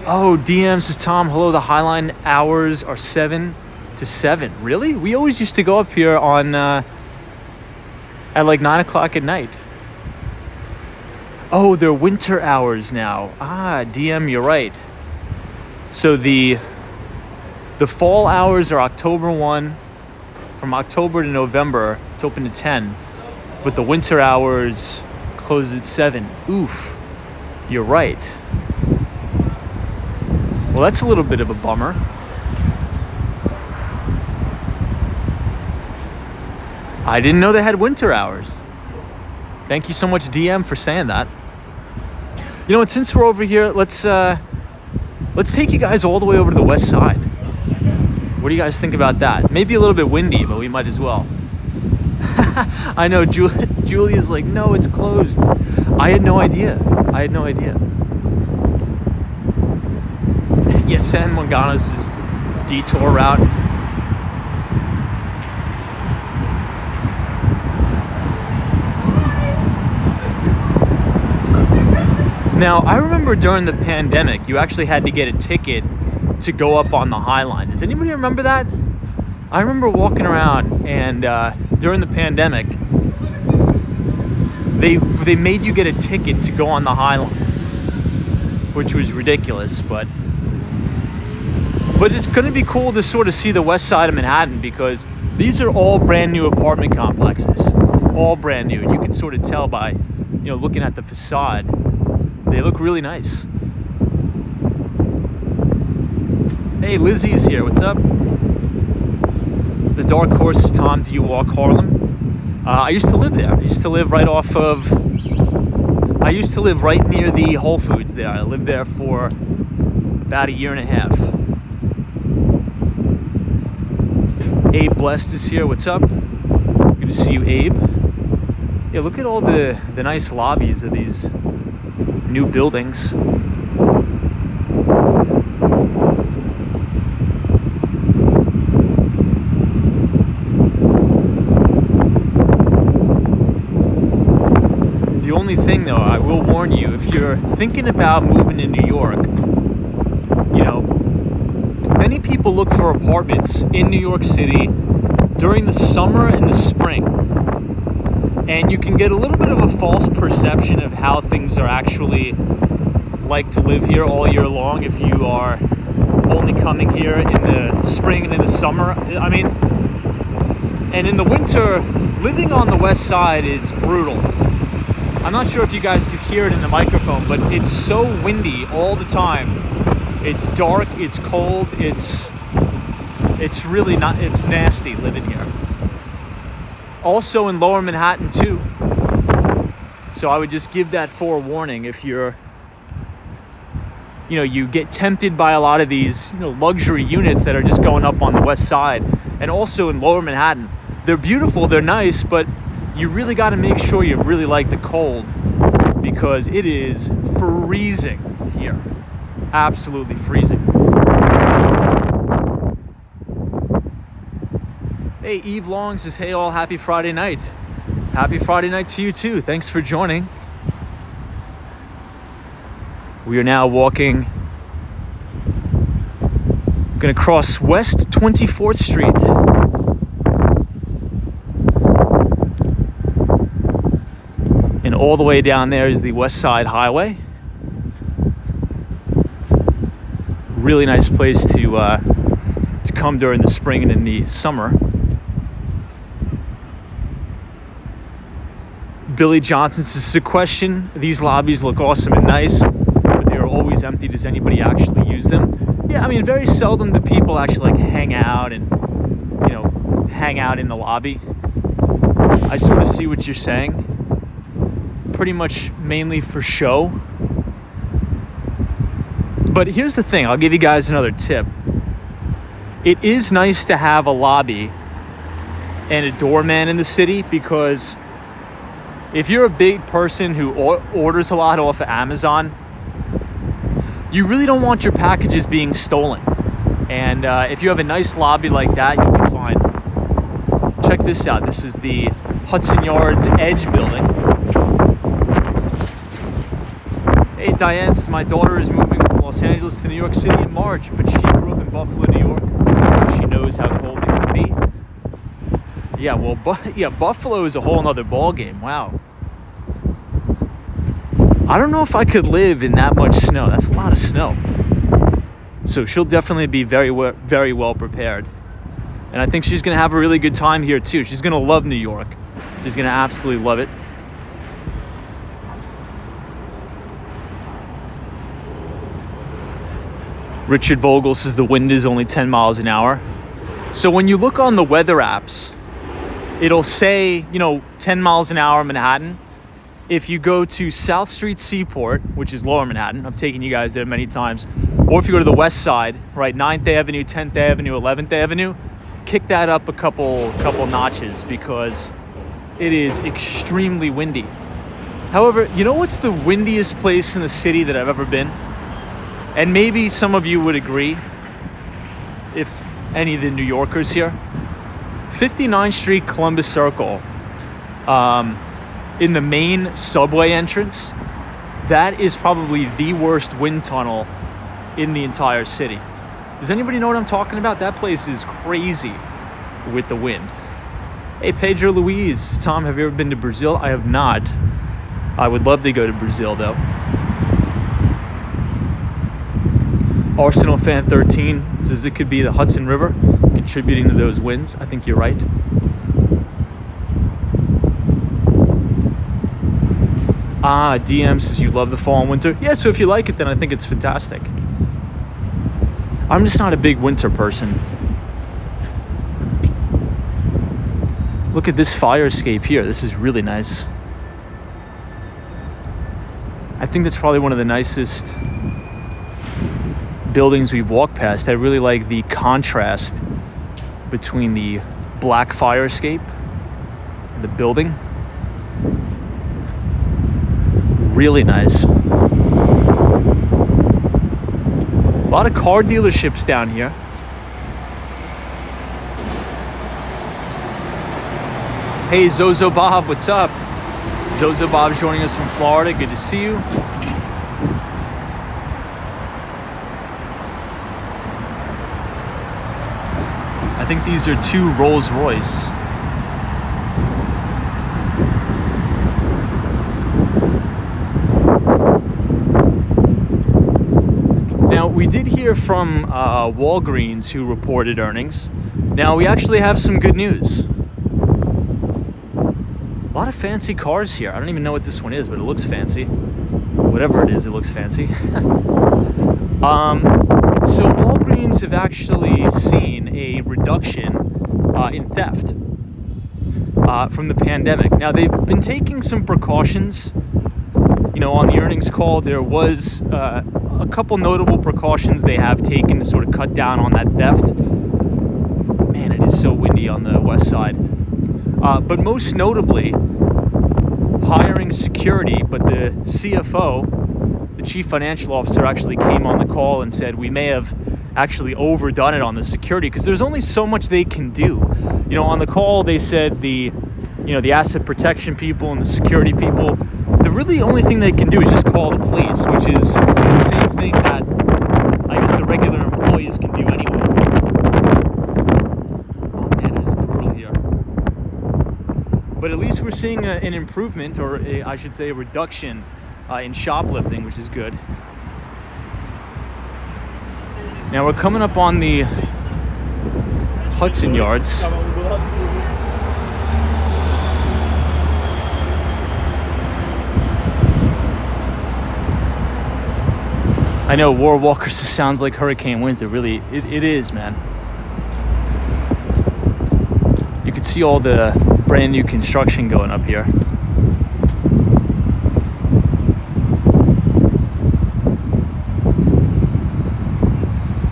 Oh, DM says, Tom, hello, the Highline hours are 7 to 7. Really? We always used to go up here on at like 9 o'clock at night. Oh, they're winter hours now. Ah, DM, you're right. So the fall hours are October 1. From October to November, it's open to 10. But the winter hours close at 7. Oof, you're right. Well, that's a little bit of a bummer. I didn't know they had winter hours. Thank you so much, DM, for saying that. You know what, since we're over here, let's take you guys all the way over to the west side. What do you guys think about that? Maybe a little bit windy, but we might as well. I know, Julia's like, no, it's closed. I had no idea. Yes, San Manganos' detour route. Now, I remember during the pandemic, you actually had to get a ticket to go up on the Highline. Does anybody remember that? I remember walking around, and during the pandemic, they made you get a ticket to go on the Highline, which was ridiculous, but it's going to be cool to sort of see the west side of Manhattan, because these are all brand new apartment complexes, all brand new, and you can sort of tell by, looking at the facade. They look really nice. Hey, Lizzie's here. What's up? The dark horse is, Tom, do you walk Harlem? I used to live there. I used to live right near the Whole Foods there. I lived there for about a year and a half. Abe Blessed is here. What's up? Good to see you, Abe. Yeah, look at all the nice lobbies of these new buildings. only thing though, I will warn you, if you're thinking about moving to New York, you know, many people look for apartments in New York City during the summer and the spring. And you can get a little bit of a false perception of how things are actually like to live here all year long if you are only coming here in the spring and in the summer. I mean, and in the winter, living on the west side is brutal. I'm not sure if you guys could hear it in the microphone, but it's so windy all the time. It's dark, it's cold, it's really not, it's nasty living here. Also in lower Manhattan too. So I would just give that forewarning if you're, you know, you get tempted by a lot of these, you know, luxury units that are just going up on the west side. And also in lower Manhattan. They're beautiful, they're nice, but you really got to make sure you really like the cold because it is freezing here. Absolutely freezing. Hey, Eve Long says, hey all, happy Friday night. Happy Friday night to you too. Thanks for joining. We are now walking, gonna cross West 24th Street. And all the way down there is the West Side Highway. Really nice place to come during the spring and in the summer. Billy Johnson says, a question. These lobbies look awesome and nice, but they are always empty. Does anybody actually use them? Yeah, I mean, very seldom do people actually like hang out and, you know, hang out in the lobby. I sort of see what you're saying. Pretty much mainly for show. But here's the thing, I'll give you guys another tip. It is nice to have a lobby and a doorman in the city because if you're a big person who orders a lot off of Amazon, you really don't want your packages being stolen. And if you have a nice lobby like that, you'll be fine. Check this out. This is the Hudson Yards Edge building. Hey, Diane says, my daughter is moving from Los Angeles to New York City in March, but she grew up in Buffalo, New York, so she knows how cold it can be. Yeah, well, Buffalo is a whole nother ball game. Wow. I don't know if I could live in that much snow. That's a lot of snow. So she'll definitely be very well prepared. And I think she's going to have a really good time here too. She's going to love New York. She's going to absolutely love it. Richard Vogel says the wind is only 10 miles an hour. So when you look on the weather apps, it'll say, 10 miles an hour Manhattan. If you go to South Street Seaport, which is lower Manhattan, I've taken you guys there many times, or if you go to the west side, right, 9th Avenue, 10th Avenue, 11th Avenue, kick that up a couple notches because it is extremely windy. However, you know what's the windiest place in the city that I've ever been? And maybe some of you would agree, if any of the New Yorkers here. 59th Street, Columbus Circle, in the main subway entrance, that is probably the worst wind tunnel in the entire city. Does anybody know what I'm talking about? That place is crazy with the wind. Hey, Pedro Luis, Tom, have you ever been to Brazil? I have not. I would love to go to Brazil, though. Arsenal Fan 13 says it could be the Hudson River contributing to those winds. I think you're right. DM says you love the fall and winter. Yeah, so if you like it, then I think it's fantastic. I'm just not a big winter person. Look at this fire escape here. This is really nice. I think that's probably one of the nicest buildings we've walked past. I really like the contrast between the black fire escape and the building. Really nice. A lot of car dealerships down here. Hey, Zozo Bob, what's up? Zozo Bob's joining us from Florida. Good to see you. I think these are two Rolls Royce. Now, we did hear from Walgreens, who reported earnings. Now, we actually have some good news. A lot of fancy cars here. I don't even know what this one is, but it looks fancy. Whatever it is, it looks fancy. So Walgreens have actually seen a reduction in theft from the pandemic. Now, they've been taking some precautions. You know, on the earnings call, there was a couple notable precautions they have taken to sort of cut down on that theft. Man, it is so windy on the west side. But most notably, hiring security. But the CFO, the chief financial officer, actually came on the call and said we may have actually overdone it on the security because there's only so much they can do. You know, on the call they said the asset protection people and the security people, the really only thing they can do is just call the police, which is the same thing that I guess the regular employees can do anyway. Oh man, it is brutal here. But at least we're seeing an improvement, or I should say a reduction in shoplifting, which is good. Now we're coming up on the Hudson Yards. I know, War Walkers sounds like hurricane winds. It is, man. You can see all the brand new construction going up here.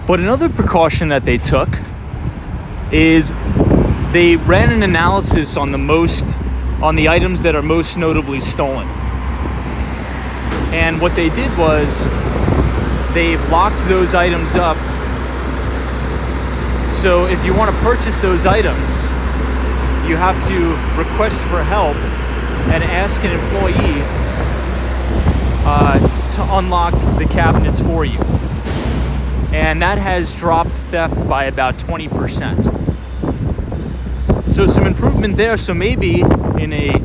But another precaution that they took is they ran an analysis on the items that are most notably stolen. And what they did was they've locked those items up. So if you want to purchase those items, you have to request for help and ask an employee to unlock the cabinets for you. And that has dropped theft by about 20%. So some improvement there. So maybe in a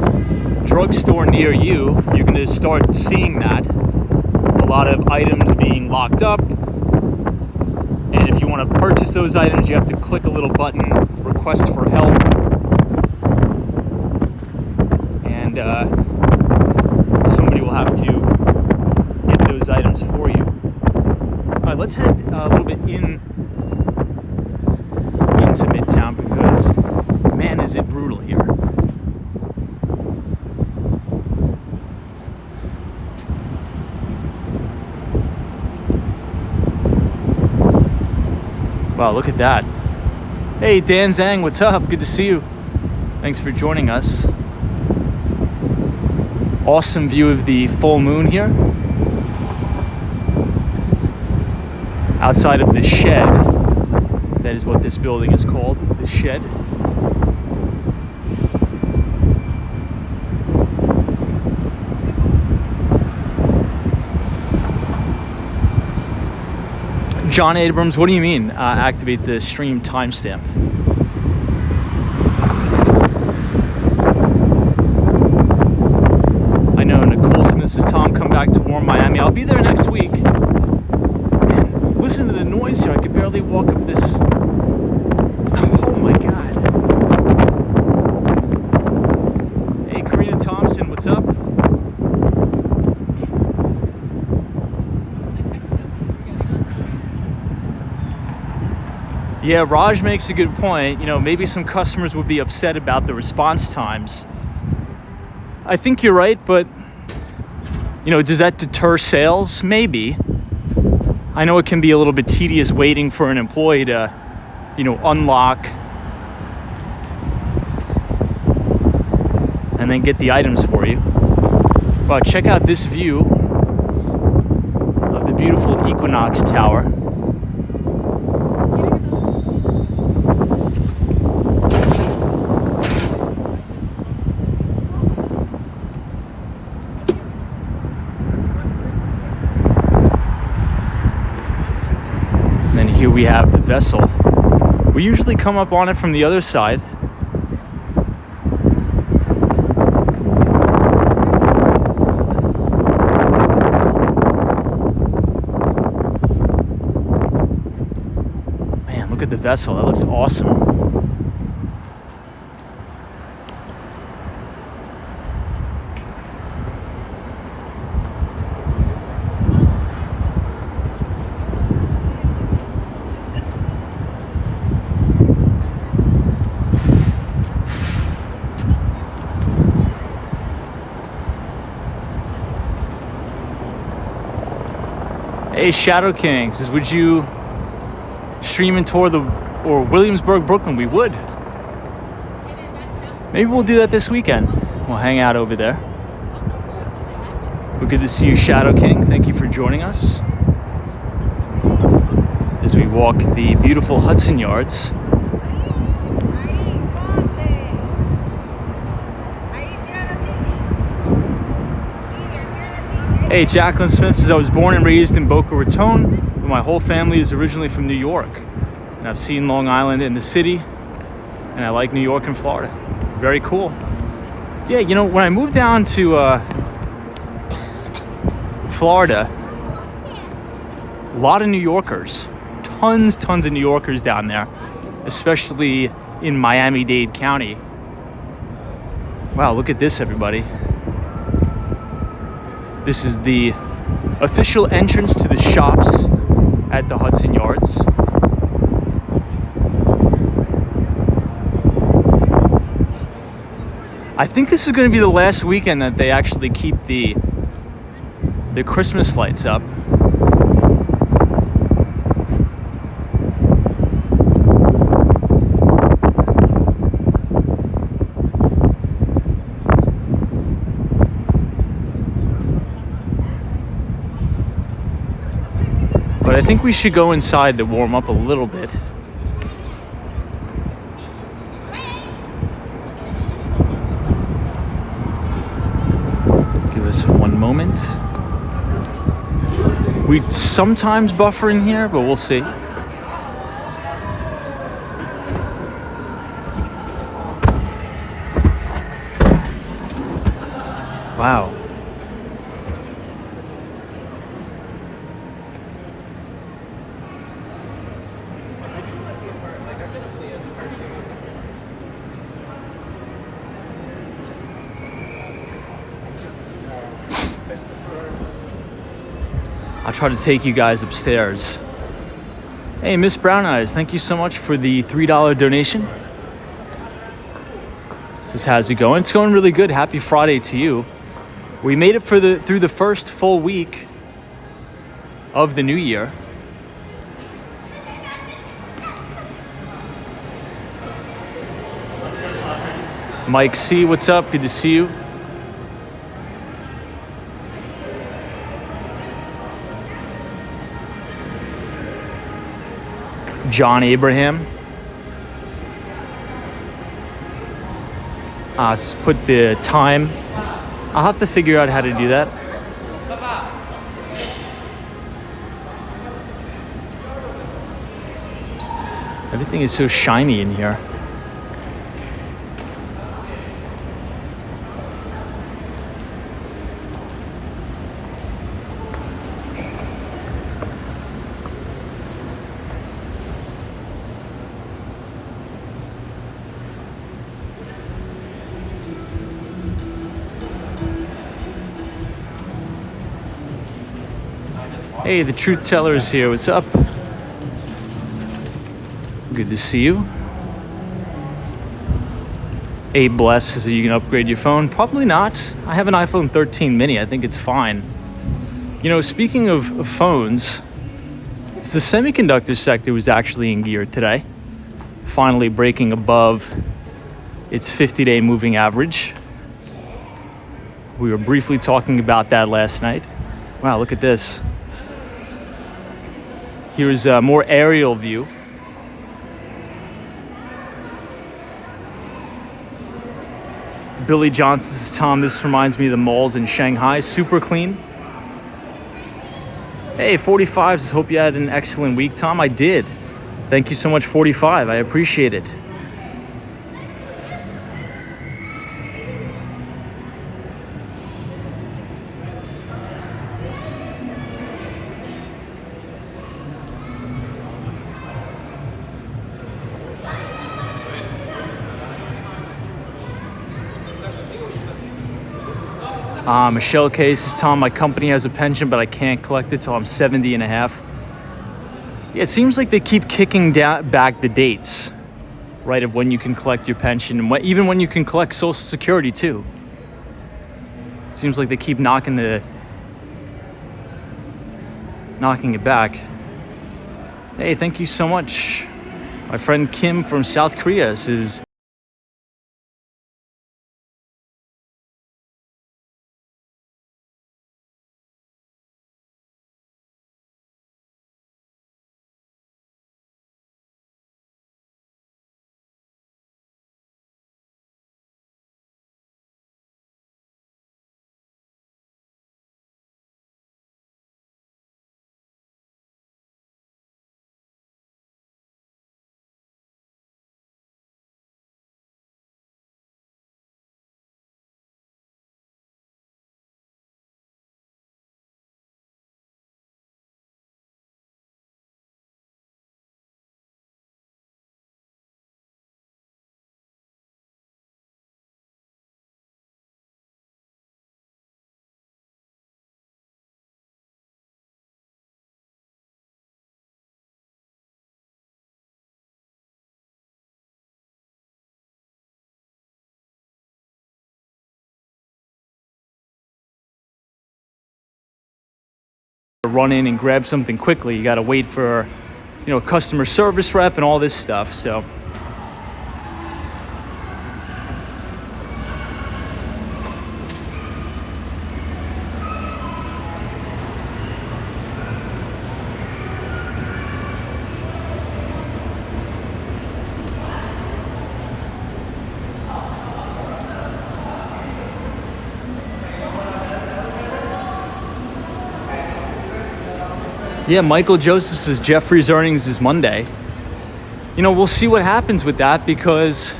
drugstore near you, you're going to start seeing that. A lot of items being locked up. And if you want to purchase those items, you have to click a little button, request for help. And somebody will have to get those items for you. All right, let's head a little bit into Midtown because, man, is it brutal here. Wow, look at that. Hey, Dan Zhang, what's up? Good to see you. Thanks for joining us. Awesome view of the full moon here. Outside of the shed, that is what this building is called, the shed. John Abrams, what do you mean activate the stream timestamp? I know, Nicole Smith, this is Tom, come back to warm Miami. I'll be there next week. Listen to the noise here. I could barely walk up this. Oh my God. Hey, Karina Thompson, what's up? Yeah, Raj makes a good point. You know, maybe some customers would be upset about the response times. I think you're right, but, you know, does that deter sales? Maybe. I know it can be a little bit tedious waiting for an employee to, you know, unlock and then get the items for you. But check out this view of the beautiful Equinox Tower. we have the vessel. We usually come up on it from the other side. Man, look at the vessel. That looks awesome. Hey, Shadow King says, would you stream and tour Williamsburg, Brooklyn? We would. Maybe we'll do that this weekend. We'll hang out over there. But good to see you, Shadow King. Thank you for joining us as we walk the beautiful Hudson Yards. Hey, Jacqueline Smith says, I was born and raised in Boca Raton, but my whole family is originally from New York. And I've seen Long Island and the city, and I like New York and Florida. Very cool. Yeah, you know, when I moved down to Florida, a lot of New Yorkers, tons of New Yorkers down there, especially in Miami-Dade County. Wow, look at this, everybody. This is the official entrance to the shops at the Hudson Yards. I think this is going to be the last weekend that they actually keep the Christmas lights up. But I think we should go inside to warm up a little bit. Give us one moment. We sometimes buffer in here, but we'll see. Wow. I'll try to take you guys upstairs. Hey, Miss Brown Eyes, thank you so much for the $3 donation. This is how's it going? It's going really good. Happy Friday to you. We made it through the first full week of the new year. Mike C, what's up? Good to see you. John Abraham. Let's put the time. I'll have to figure out how to do that. Everything is so shiny in here. Hey, the truth teller is here. What's up? Good to see you. Abe Bless says you can upgrade your phone. Probably not. I have an iPhone 13 mini. I think it's fine. You know, speaking of phones, the semiconductor sector was actually in gear today. Finally breaking above its 50-day moving average. We were briefly talking about that last night. Wow, look at this. Here's a more aerial view. Billy Johnson says, Tom, this reminds me of the malls in Shanghai. Super clean. Hey, 45 says, hope you had an excellent week, Tom. I did. Thank you so much, 45. I appreciate it. Michelle Case is telling my company has a pension, but I can't collect it till I'm 70 and a half. Yeah, it seems like they keep kicking back the dates, right, of when you can collect your pension, and even when you can collect Social Security too. It seems like they keep knocking it back. Hey, thank you so much. My friend Kim from South Korea says, run in and grab something quickly. You got to wait for, customer service rep and all this stuff. So yeah, Michael Joseph says Jeffrey's earnings is Monday. We'll see what happens with that, because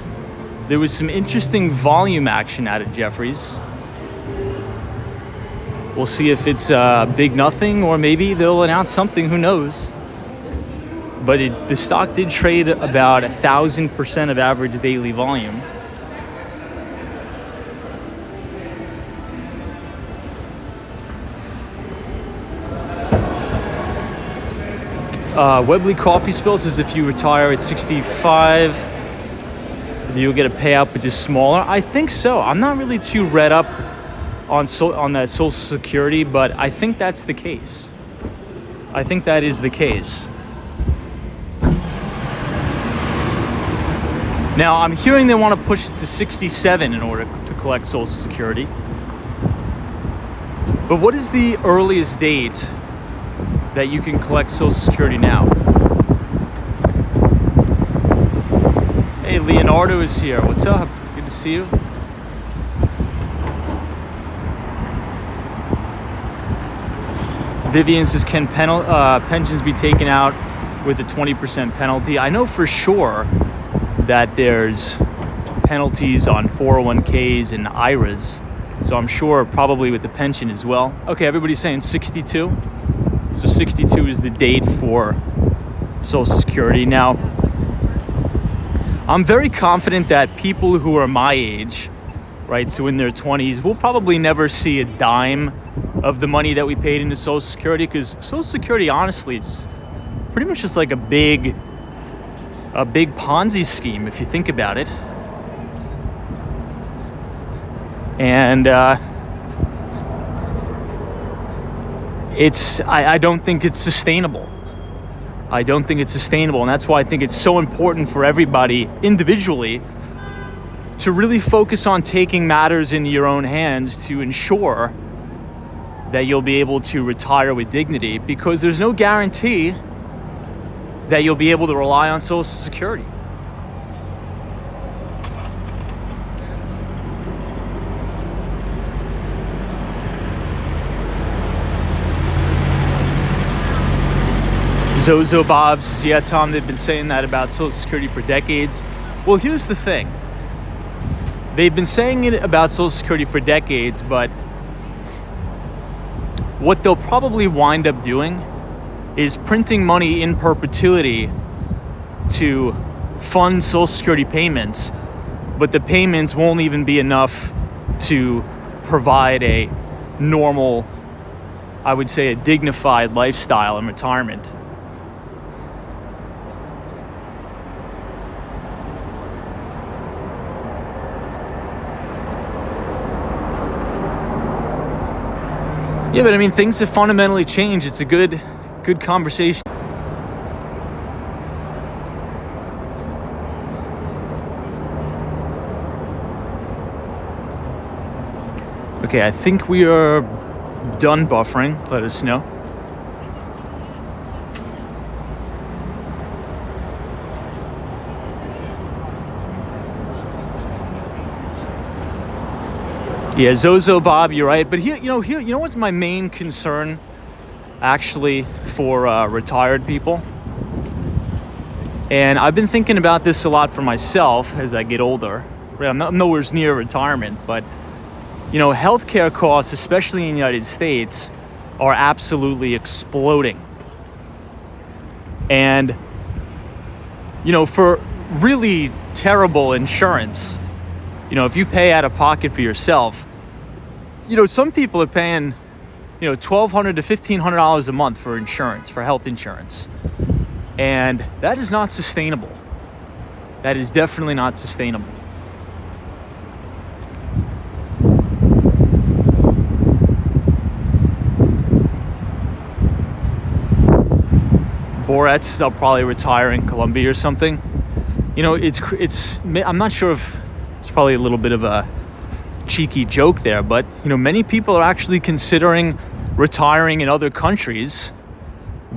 there was some interesting volume action out of Jeffrey's. We'll see if it's big nothing, or maybe they'll announce something, who knows. But the stock did trade about 1,000% of average daily volume. Webley Coffee Spill says if you retire at 65, you'll get a payout, but just smaller. I think so. I'm not really too read up on that Social Security, but I think that's the case. I think that is the case. Now, I'm hearing they want to push it to 67 in order to collect Social Security. But what is the earliest date that you can collect Social Security now? Hey, Leonardo is here. What's up? Good to see you. Vivian says, can pensions be taken out with a 20% penalty? I know for sure that there's penalties on 401ks and IRAs, so I'm sure probably with the pension as well. Okay, everybody's saying 62. So 62 is the date for Social Security. Now, I'm very confident that people who are my age, right, so in their 20s, will probably never see a dime of the money that we paid into Social Security, because Social Security, honestly, is pretty much just like a big Ponzi scheme, if you think about it. And I don't think it's sustainable. I don't think it's sustainable, and that's why I think it's so important for everybody individually to really focus on taking matters into your own hands to ensure that you'll be able to retire with dignity, because there's no guarantee that you'll be able to rely on Social Security. Zozo Bob's, yeah, Tom, they've been saying that about Social Security for decades. Well, here's the thing. They've been saying it about Social Security for decades, but what they'll probably wind up doing is printing money in perpetuity to fund Social Security payments, but the payments won't even be enough to provide a normal, I would say, a dignified lifestyle in retirement. Yeah, but I mean, things have fundamentally changed. It's a good conversation. Okay, I think we are done buffering. Let us know. Yeah, Zozo Bob, you're right. But here, you know what's my main concern, actually, for retired people? And I've been thinking about this a lot for myself as I get older. I'm nowhere near retirement, but healthcare costs, especially in the United States, are absolutely exploding. And for really terrible insurance, if you pay out of pocket for yourself, some people are paying, $1,200 to $1,500 a month for insurance, for health insurance. And that is not sustainable. That is definitely not sustainable. Boretz, I'll probably retire in Colombia or something. I'm not sure if it's probably a little bit of a cheeky joke there, but many people are actually considering retiring in other countries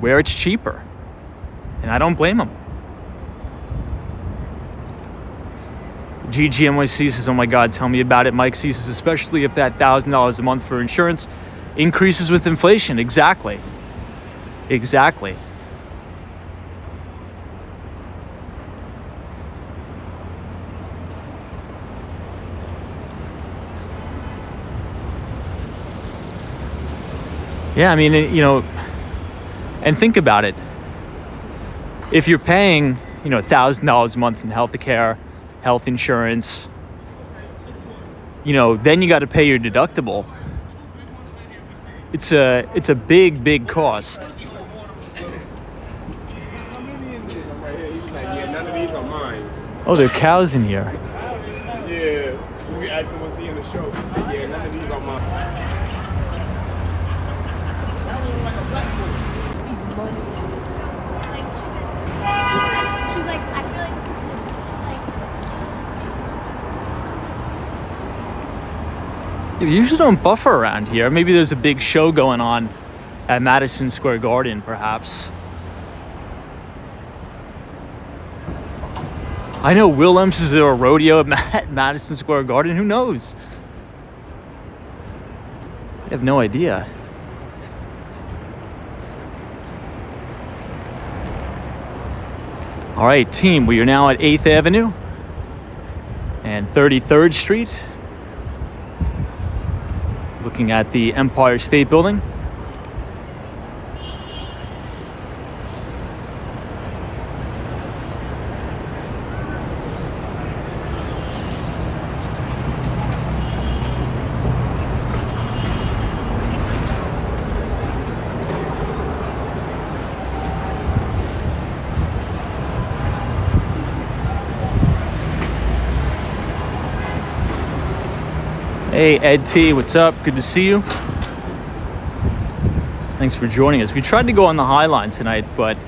where it's cheaper, and I don't blame them. GGNYC says, oh my God, tell me about it. Mike C says, especially if that $1,000 a month for insurance increases with inflation. Exactly. Yeah, I mean, and think about it. If you're paying, $1,000 a month in health insurance, then you got to pay your deductible. It's a big cost. Oh, there are cows in here. Yeah, we asked him, was he in the show? He said, yeah, none of these are mine. You usually don't buffer around here. Maybe there's a big show going on at Madison Square Garden, perhaps. I know, Willems, is there a rodeo at Madison Square Garden? Who knows? I have no idea. All right, team, we are now at 8th Avenue and 33rd Street. Looking at the Empire State Building. Hey, Ed T, what's up? Good to see you. Thanks for joining us. We tried to go on the Highline tonight, but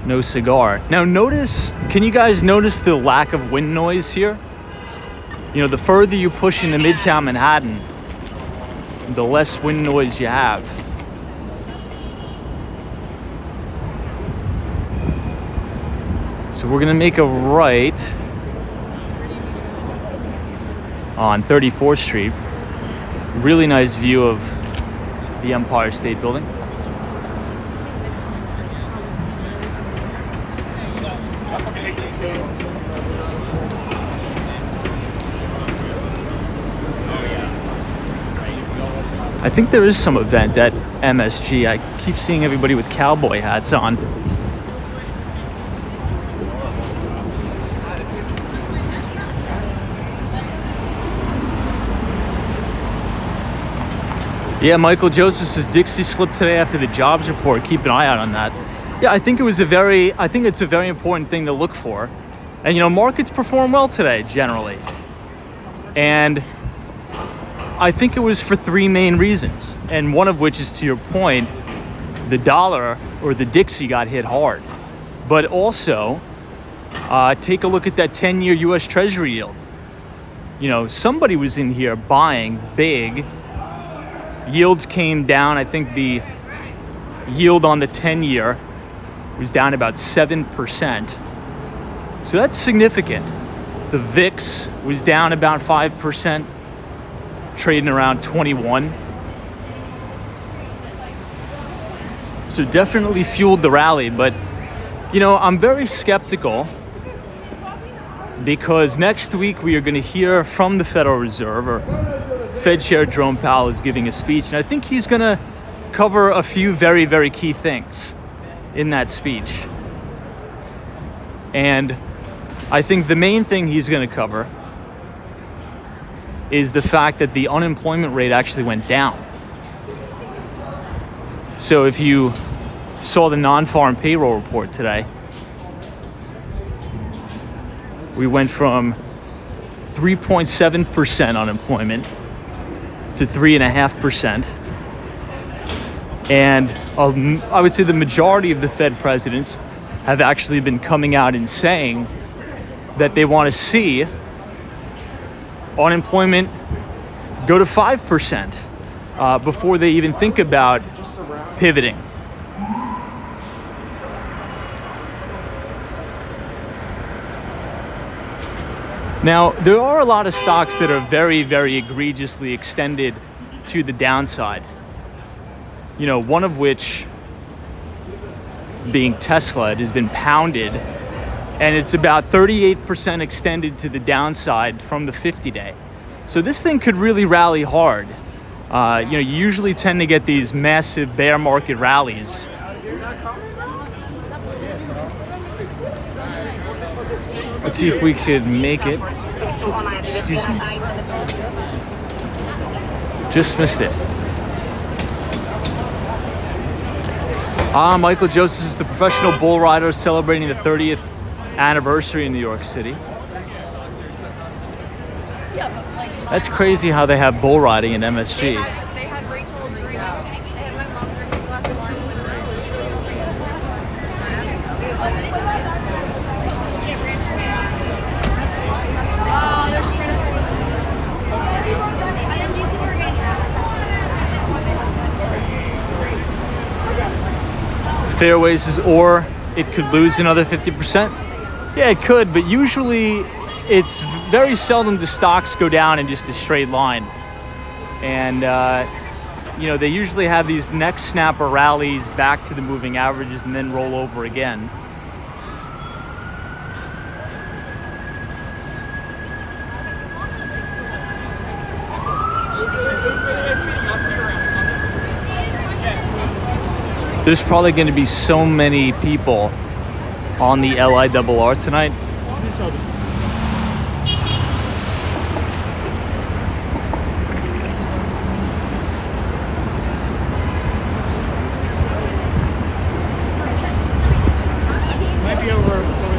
no cigar. Now can you guys notice the lack of wind noise here? The further you push into Midtown Manhattan, the less wind noise you have. So we're gonna make a right on 34th Street. Really nice view of the Empire State Building. I think there is some event at MSG. I keep seeing everybody with cowboy hats on. Yeah, Michael Joseph says Dixie slipped today after the jobs report. Keep an eye out on that. Yeah, I think it's a very important thing to look for. And markets perform well today generally. And I think it was for three main reasons. And one of which is, to your point, the dollar or the Dixie got hit hard. But also, take a look at that 10-year US Treasury yield. Somebody was in here buying big. Yields came down. I think the yield on the 10-year was down about 7%. So that's significant. The VIX was down about 5%, trading around 21. So definitely fueled the rally, but I'm very skeptical because next week we are going to hear from the Federal Reserve, or Fed Chair Jerome Powell is giving a speech, and I think he's going to cover a few very, very key things in that speech. And I think the main thing he's going to cover is the fact that the unemployment rate actually went down. So if you saw the Nonfarm payroll report today, we went from 3.7% unemployment to 3.5%. And I would say the majority of the Fed presidents have actually been coming out and saying that they want to see unemployment go to 5% before they even think about pivoting. Now, there are a lot of stocks that are very, very egregiously extended to the downside. One of which being Tesla. It has been pounded, and it's about 38% extended to the downside from the 50-day. So this thing could really rally hard. You usually tend to get these massive bear market rallies. Let's see if we could make it. Excuse me. Just missed it. Michael Joseph is the professional bull rider celebrating the 30th anniversary in New York City. That's crazy how they have bull riding in MSG. They had Rachel drinking. They had my mom drinking a glass of wine. Fairways is, or it could lose another 50%. Yeah, it could, but usually it's very seldom the stocks go down in just a straight line. And, they usually have these neck snapper rallies back to the moving averages and then roll over again. There's probably going to be so many people on the LIRR tonight.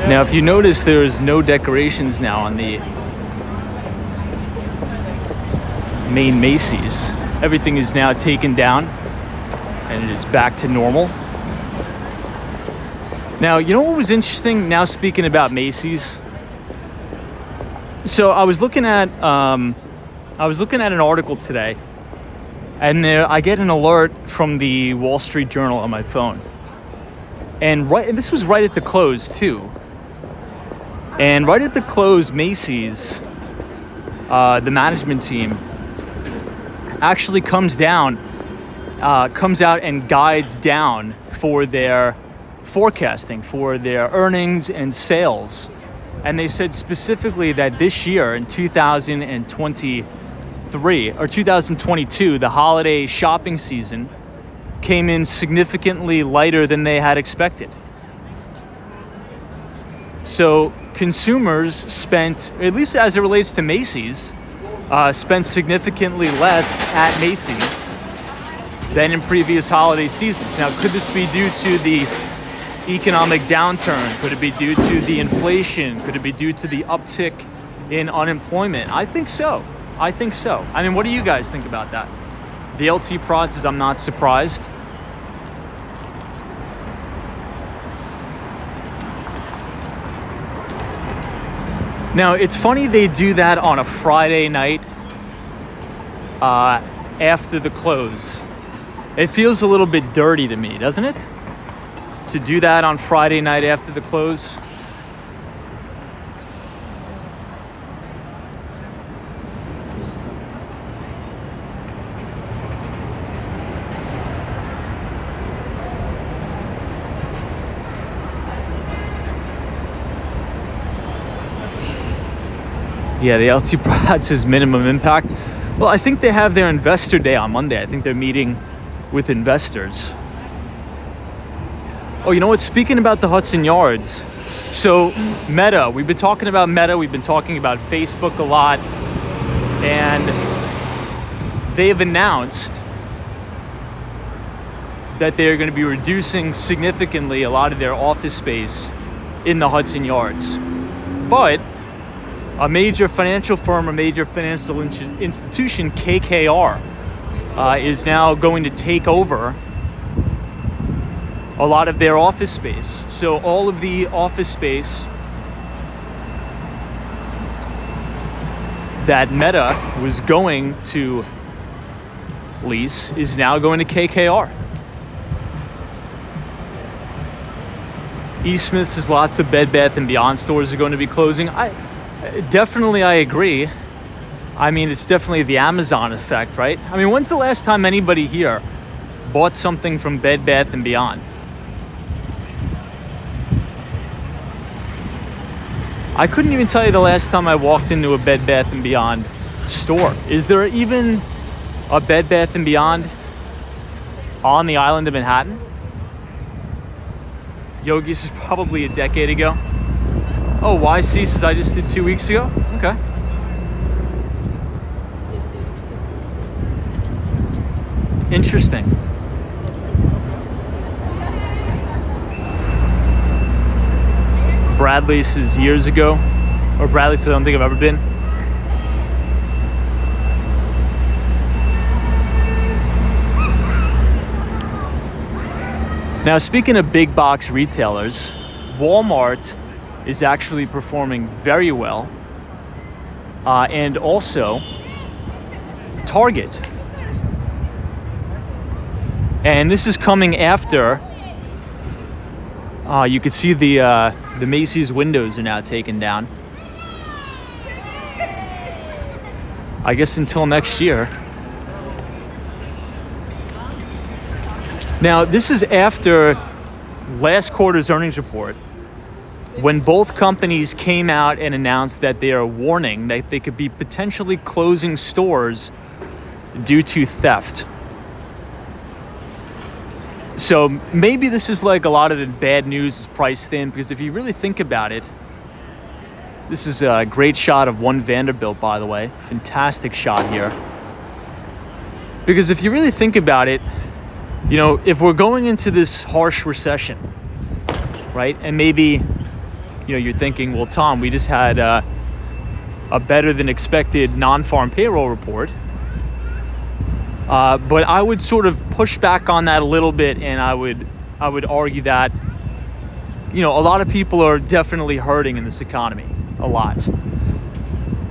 Now, if you notice, there's no decorations now on the main Macy's. Everything is now taken down, and it is back to normal. Now, you know what was interesting? Now, speaking about Macy's, so I was looking at an article today, and there I get an alert from the Wall Street Journal on my phone, and this was right at the close too. And right at the close, Macy's, the management team, actually comes out and guides down for their forecasting, for their earnings and sales. And they said specifically that this year, in 2023, 2023 or 2022, the holiday shopping season came in significantly lighter than they had expected. So consumers spent, at least as it relates to Macy's, spent significantly less at Macy's than in previous holiday seasons. Now, could this be due to the economic downturn? Could it be due to the inflation? Could it be due to the uptick in unemployment? I think so. I mean, what do you guys think about that? The LT Prod says, I'm not surprised. Now, it's funny they do that on a Friday night after the close. It feels a little bit dirty to me, doesn't it? To do that on Friday night after the close. Yeah, the LT Prod says minimum impact. Well, I think they have their investor day on Monday. I think they're meeting with investors. Oh, you know what? Speaking about the Hudson Yards, so Meta, we've been talking about Meta, we've been talking about Facebook a lot, and they've announced that they're going to be reducing significantly a lot of their office space in the Hudson Yards. But a major financial firm, a major financial institution, KKR, is now going to take over a lot of their office space. So all of the office space that Meta was going to lease is now going to KKR. E. Smith says lots of Bed Bath & Beyond stores are going to be closing. I agree. I mean, it's definitely the Amazon effect, right? I mean, when's the last time anybody here bought something from Bed Bath & Beyond? I couldn't even tell you the last time I walked into a Bed Bath & Beyond store. Is there even a Bed Bath & Beyond on the island of Manhattan? Yogi's is probably a decade ago. Oh, YC says I just did 2 weeks ago? Okay. Interesting. Bradley says years ago. Or Bradley says I don't think I've ever been. Now, speaking of big box retailers, Walmart is actually performing very well. And also Target. And this is coming after you can see the Macy's windows are now taken down. I guess until next year. Now, this is after last quarter's earnings report, when both companies came out and announced that they are warning that they could be potentially closing stores due to theft. So maybe this is like a lot of the bad news is priced in, because if you really think about it, this is a great shot of One Vanderbilt, by the way. Fantastic shot here. Because if you really think about it, you know, if we're going into this harsh recession, right? And maybe, you know, you're thinking, well, Tom, we just had a better than expected non-farm payroll report. But I would sort of push back on that a little bit, and I would argue that, you know, a lot of people are definitely hurting in this economy, a lot.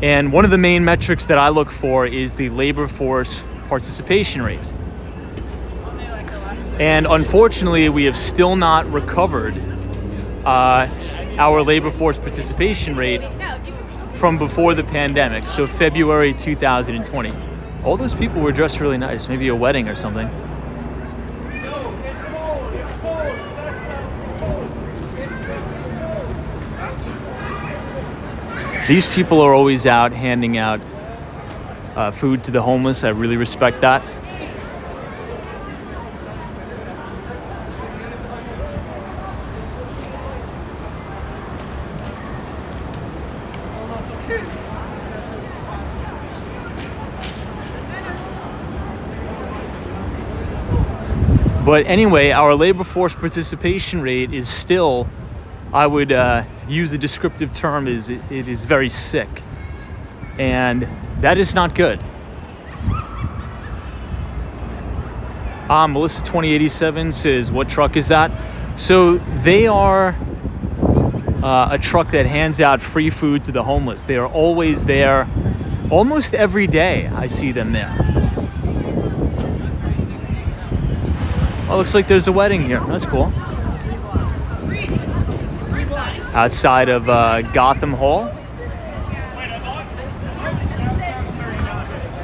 And one of the main metrics that I look for is the labor force participation rate. And unfortunately, we have still not recovered our labor force participation rate from before the pandemic, so February 2020. All those people were dressed really nice, maybe a wedding or something. These people are always out handing out food to the homeless. I really respect that. But anyway, our labor force participation rate is still, I would use a descriptive term, it is very sick. And that is not good. Melissa 2087 says, what truck is that? So they are a truck that hands out free food to the homeless. They are always there, almost every day I see them there. Oh, looks like there's a wedding here. That's cool. Outside of Gotham Hall.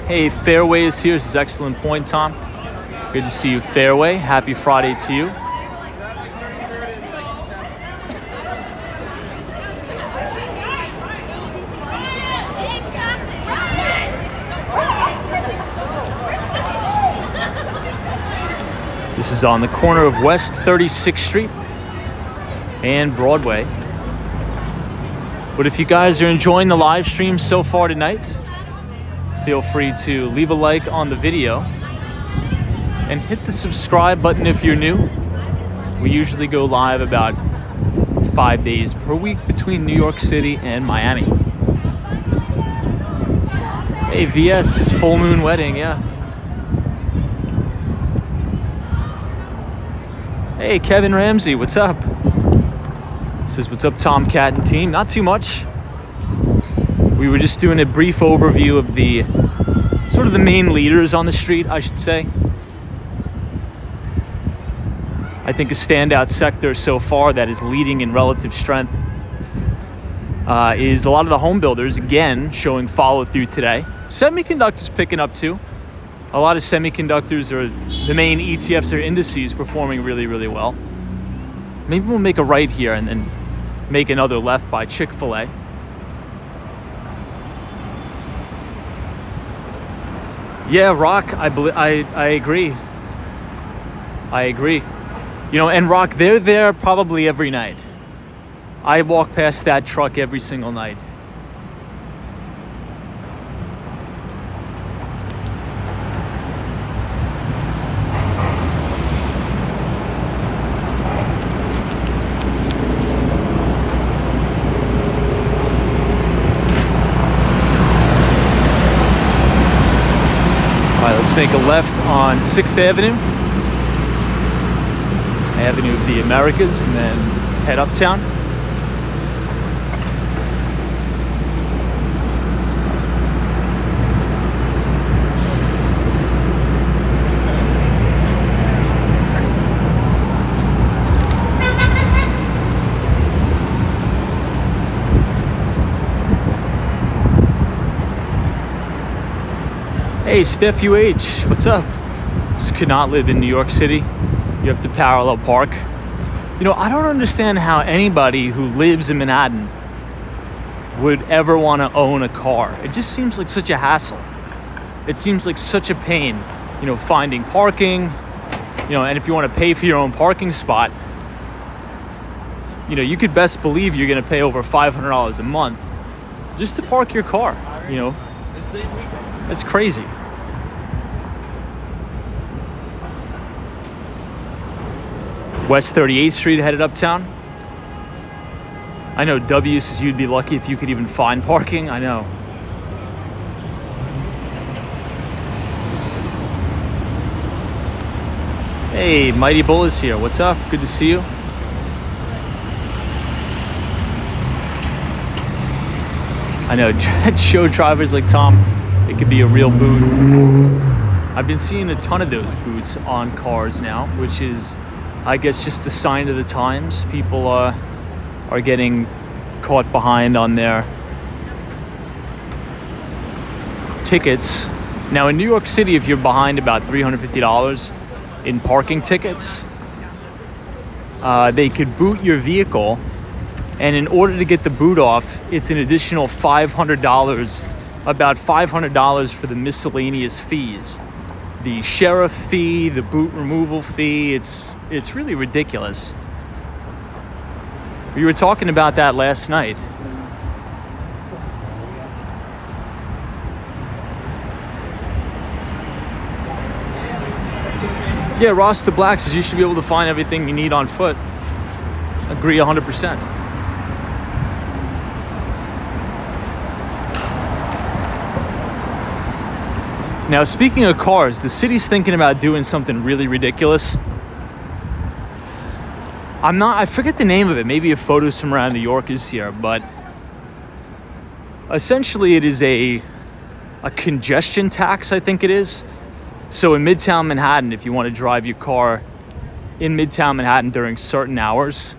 Hey, Fairway is here. This is excellent point, Tom. Good to see you, Fairway. Happy Friday to you. This is on the corner of West 36th Street and Broadway. But if you guys are enjoying the live stream so far tonight, feel free to leave a like on the video and hit the subscribe button if you're new. We usually go live about 5 days per week between New York City and Miami. Hey, VS, it's full moon wedding, yeah. Hey, Kevin Ramsey, what's up? Says, what's up, Tomcat and team? Not too much. We were just doing a brief overview of the sort of the main leaders on the street, I should say. I think a standout sector so far that is leading in relative strength is a lot of the home builders, again, showing follow through today. Semiconductors picking up too. A lot of semiconductors are the main ETFs or indices performing really, really well. Maybe we'll make a right here and then make another left by Chick-fil-A. Yeah, Rock, I agree. I agree. You know, and Rock, they're there probably every night. I walk past that truck every single night. Let's make a left on 6th Avenue, Avenue of the Americas, and then head uptown. Hey, Steph UH, what's up? This could not live in New York City. You have to parallel park. You know, I don't understand how anybody who lives in Manhattan would ever want to own a car. It just seems like such a hassle. It seems like such a pain, you know, finding parking, you know, and if you want to pay for your own parking spot, you know, you could best believe you're going to pay over $500 a month just to park your car, you know. That's crazy. West 38th Street headed uptown. I know W says you'd be lucky if you could even find parking. I know. Hey, Mighty Bull is here. What's up? Good to see you. I know, show drivers like Tom, it could be a real boot. I've been seeing a ton of those boots on cars now, which is, I guess, just the sign of the times. People are getting caught behind on their tickets. Now in New York City, if you're behind about $350 in parking tickets, they could boot your vehicle, and in order to get the boot off, it's an additional $500 about $500 for the miscellaneous fees. The sheriff fee, the boot removal fee, it's really ridiculous. We were talking about that last night. Yeah, Ross the Black says you should be able to find everything you need on foot. Agree 100%. Now, speaking of cars, the city's thinking about doing something really ridiculous. I forget the name of it. Maybe a photos from around New York is here, but essentially it is a congestion tax, I think it is. So in Midtown Manhattan, if you want to drive your car in Midtown Manhattan during certain hours,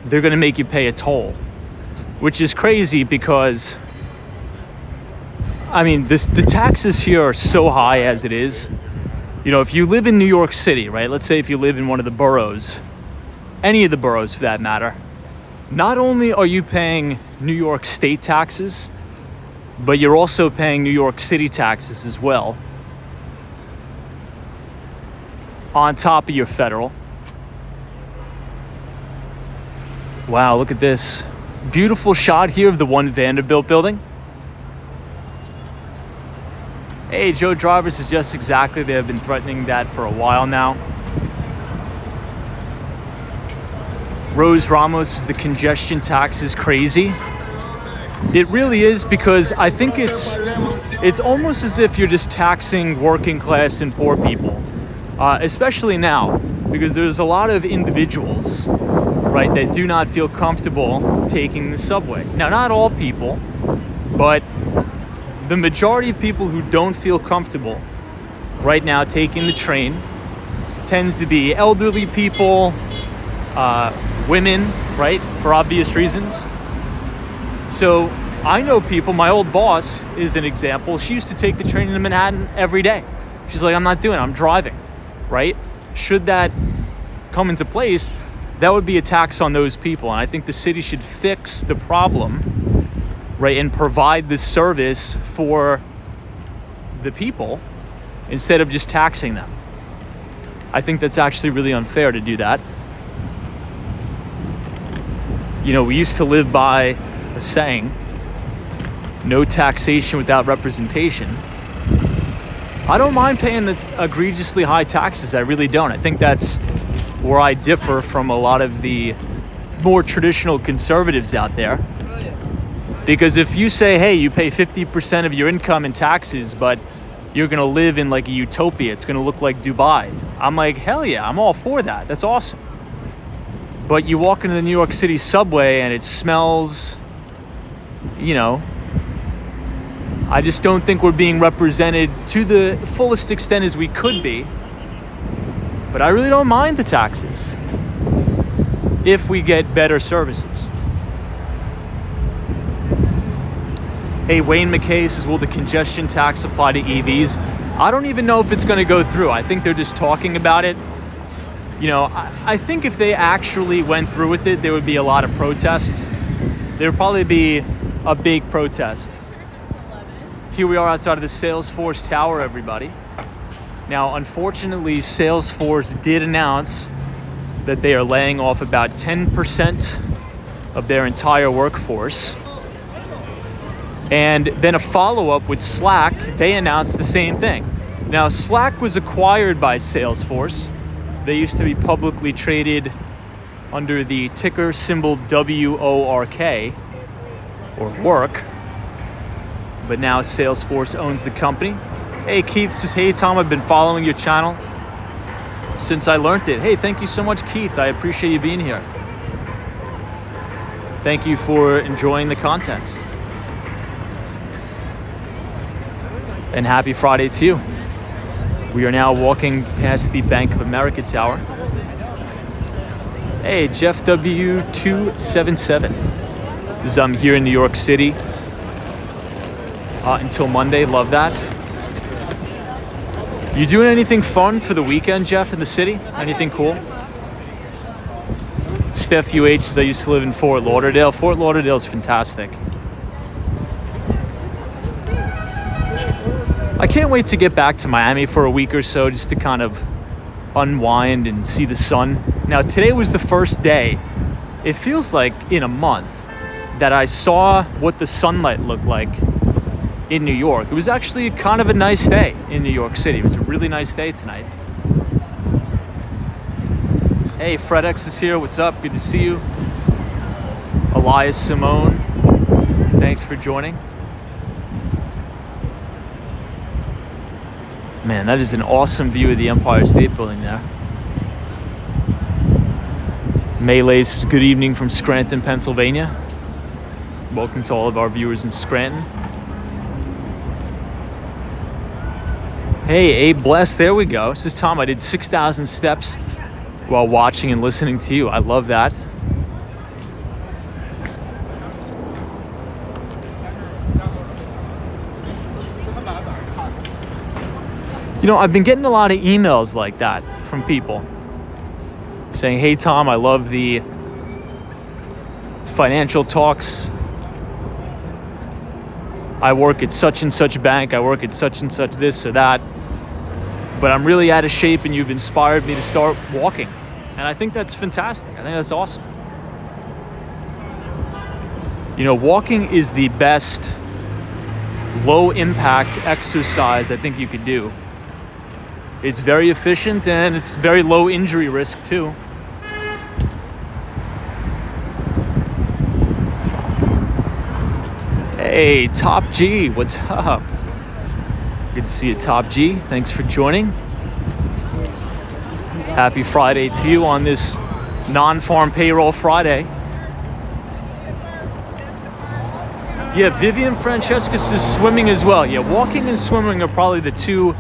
they're going to make you pay a toll, which is crazy because, I mean, the taxes here are so high as it is. You know, if you live in New York City, right? Let's say if you live in one of the boroughs, any of the boroughs for that matter, not only are you paying New York state taxes, but you're also paying New York City taxes as well, on top of your federal. Wow, look at this. Beautiful shot here of the One Vanderbilt building. Hey, Joe Drivers is just exactly. They have been threatening that for a while now. Rose Ramos is the congestion tax is crazy. It really is, because I think it's almost as if you're just taxing working class and poor people, especially now, because there's a lot of individuals, right, that do not feel comfortable taking the subway. Now, not all people, but the majority of people who don't feel comfortable right now taking the train tends to be elderly people, women, right, for obvious reasons. So I know people, my old boss is an example. She used to take the train into Manhattan every day. She's like, I'm not doing it, I'm driving, right? Should that come into place, that would be a tax on those people. And I think the city should fix the problem, right, and provide the service for the people instead of just taxing them. I think that's actually really unfair to do that. You know, we used to live by a saying, no taxation without representation. I don't mind paying the egregiously high taxes. I really don't. I think that's where I differ from a lot of the more traditional conservatives out there. Because if you say, hey, you pay 50% of your income in taxes, but you're going to live in like a utopia, it's going to look like Dubai, I'm like, hell yeah, I'm all for that. That's awesome. But you walk into the New York City subway and it smells, you know, I just don't think we're being represented to the fullest extent as we could be. But I really don't mind the taxes if we get better services. Hey, Wayne McKay says, will the congestion tax apply to EVs? I don't even know if it's going to go through. I think they're just talking about it. You know, I think if they actually went through with it, there would be a lot of protests. There would probably be a big protest. Here we are outside of the Salesforce Tower, everybody. Now, unfortunately, Salesforce did announce that they are laying off about 10% of their entire workforce. And then a follow-up with Slack, they announced the same thing. Now, Slack was acquired by Salesforce. They used to be publicly traded under the ticker symbol WORK, or work. But now Salesforce owns the company. Hey, Keith says, hey, Tom, I've been following your channel since I learned it. Hey, thank you so much, Keith. I appreciate you being here. Thank you for enjoying the content. And happy Friday to you. We are now walking past the Bank of America Tower. Hey, Jeff W277. I'm here in New York City until Monday. Love that. You doing anything fun for the weekend, Jeff, in the city? Anything cool? Steph UH says, I used to live in Fort Lauderdale. Fort Lauderdale's fantastic. I can't wait to get back to Miami for a week or so just to kind of unwind and see the sun. Now, today was the first day, it feels like in a month, that I saw what the sunlight looked like in New York. It was actually kind of a nice day in New York City. It was a really nice day tonight. Hey, FredX is here. What's up? Good to see you. Elias Simone, thanks for joining. Man, that is an awesome view of the Empire State Building there. Melee says, good evening from Scranton, Pennsylvania. Welcome to all of our viewers in Scranton. Hey, Abe Bless, there we go. This is Tom. I did 6,000 steps while watching and listening to you. I love that. You know, I've been getting a lot of emails like that from people saying, hey, Tom, I love the financial talks. I work at such and such bank. I work at such and such this or that. But I'm really out of shape and you've inspired me to start walking. And I think that's fantastic. I think that's awesome. You know, walking is the best low impact exercise I think you could do. It's very efficient and it's very low injury risk too. Hey, Top G, what's up? Good to see you, Top G. Thanks for joining. Happy Friday to you on this non-farm payroll Friday. Yeah, Vivian Francescus is swimming as well. Yeah, walking and swimming are probably the two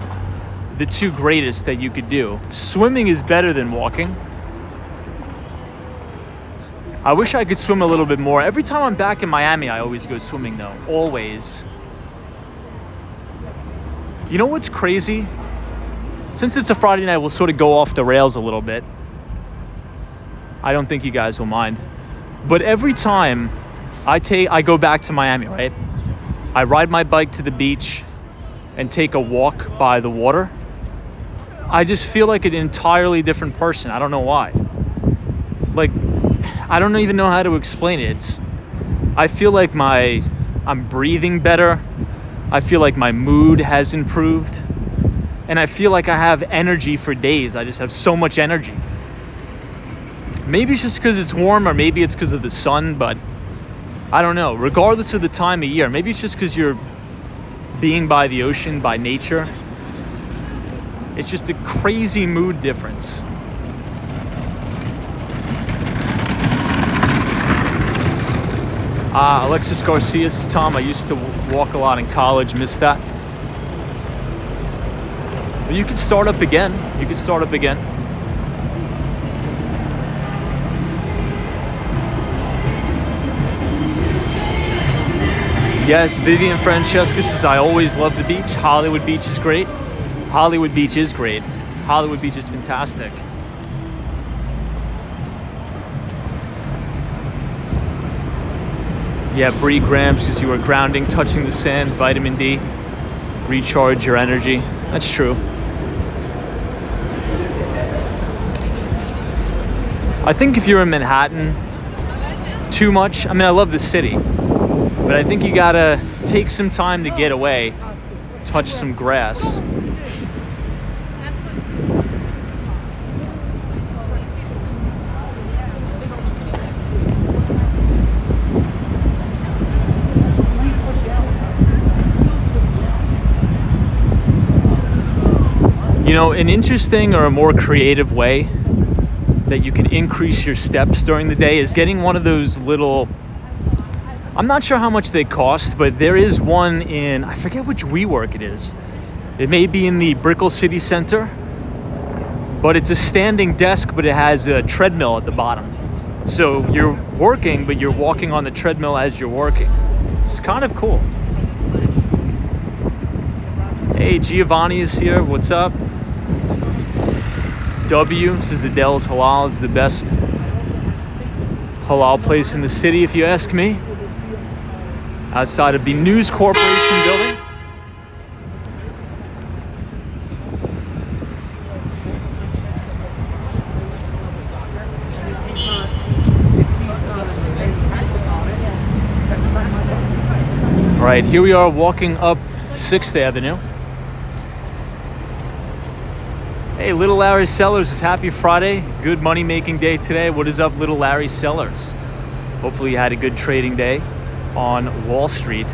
greatest that you could do. Swimming is better than walking. I wish I could swim a little bit more. Every time I'm back in Miami, I always go swimming though, always. You know what's crazy? Since it's a Friday night, we'll sort of go off the rails a little bit. I don't think you guys will mind. But every time I go back to Miami, right? I ride my bike to the beach and take a walk by the water. I just feel like an entirely different person. I don't know why. Like, I don't even know how to explain it. I feel like I'm breathing better. I feel like my mood has improved. And I feel like I have energy for days. I just have so much energy. Maybe it's just because it's warm, or maybe it's because of the sun, but I don't know. Regardless of the time of year, maybe it's just because you're being by the ocean, by nature. It's just a crazy mood difference. Alexis Garcia says, Tom, I used to walk a lot in college, missed that. But you could start up again. You could start up again. Yes, Vivian Francesca says, I always love the beach. Hollywood Beach is great. Hollywood Beach is great. Hollywood Beach is fantastic. Yeah, Bree Grams, because you are grounding, touching the sand, vitamin D, recharge your energy. That's true. I think if you're in Manhattan too much, I mean, I love the city, but I think you gotta take some time to get away, touch some grass. You know, an interesting or a more creative way that you can increase your steps during the day is getting one of those little, I'm not sure how much they cost, but there is one in, I forget which WeWork it is. It may be in the Brickell City Center, but it's a standing desk, but it has a treadmill at the bottom. So you're working, but you're walking on the treadmill as you're working. It's kind of cool. Hey, Giovanni is here. What's up? W says the Dell's Halal is the best halal place in the city, if you ask me. Outside of the News Corporation building. right, here we are walking up 6th Avenue. Hey, Little Larry Sellers, it's happy Friday. Good money-making day today. What is up, Little Larry Sellers? Hopefully you had a good trading day on Wall Street.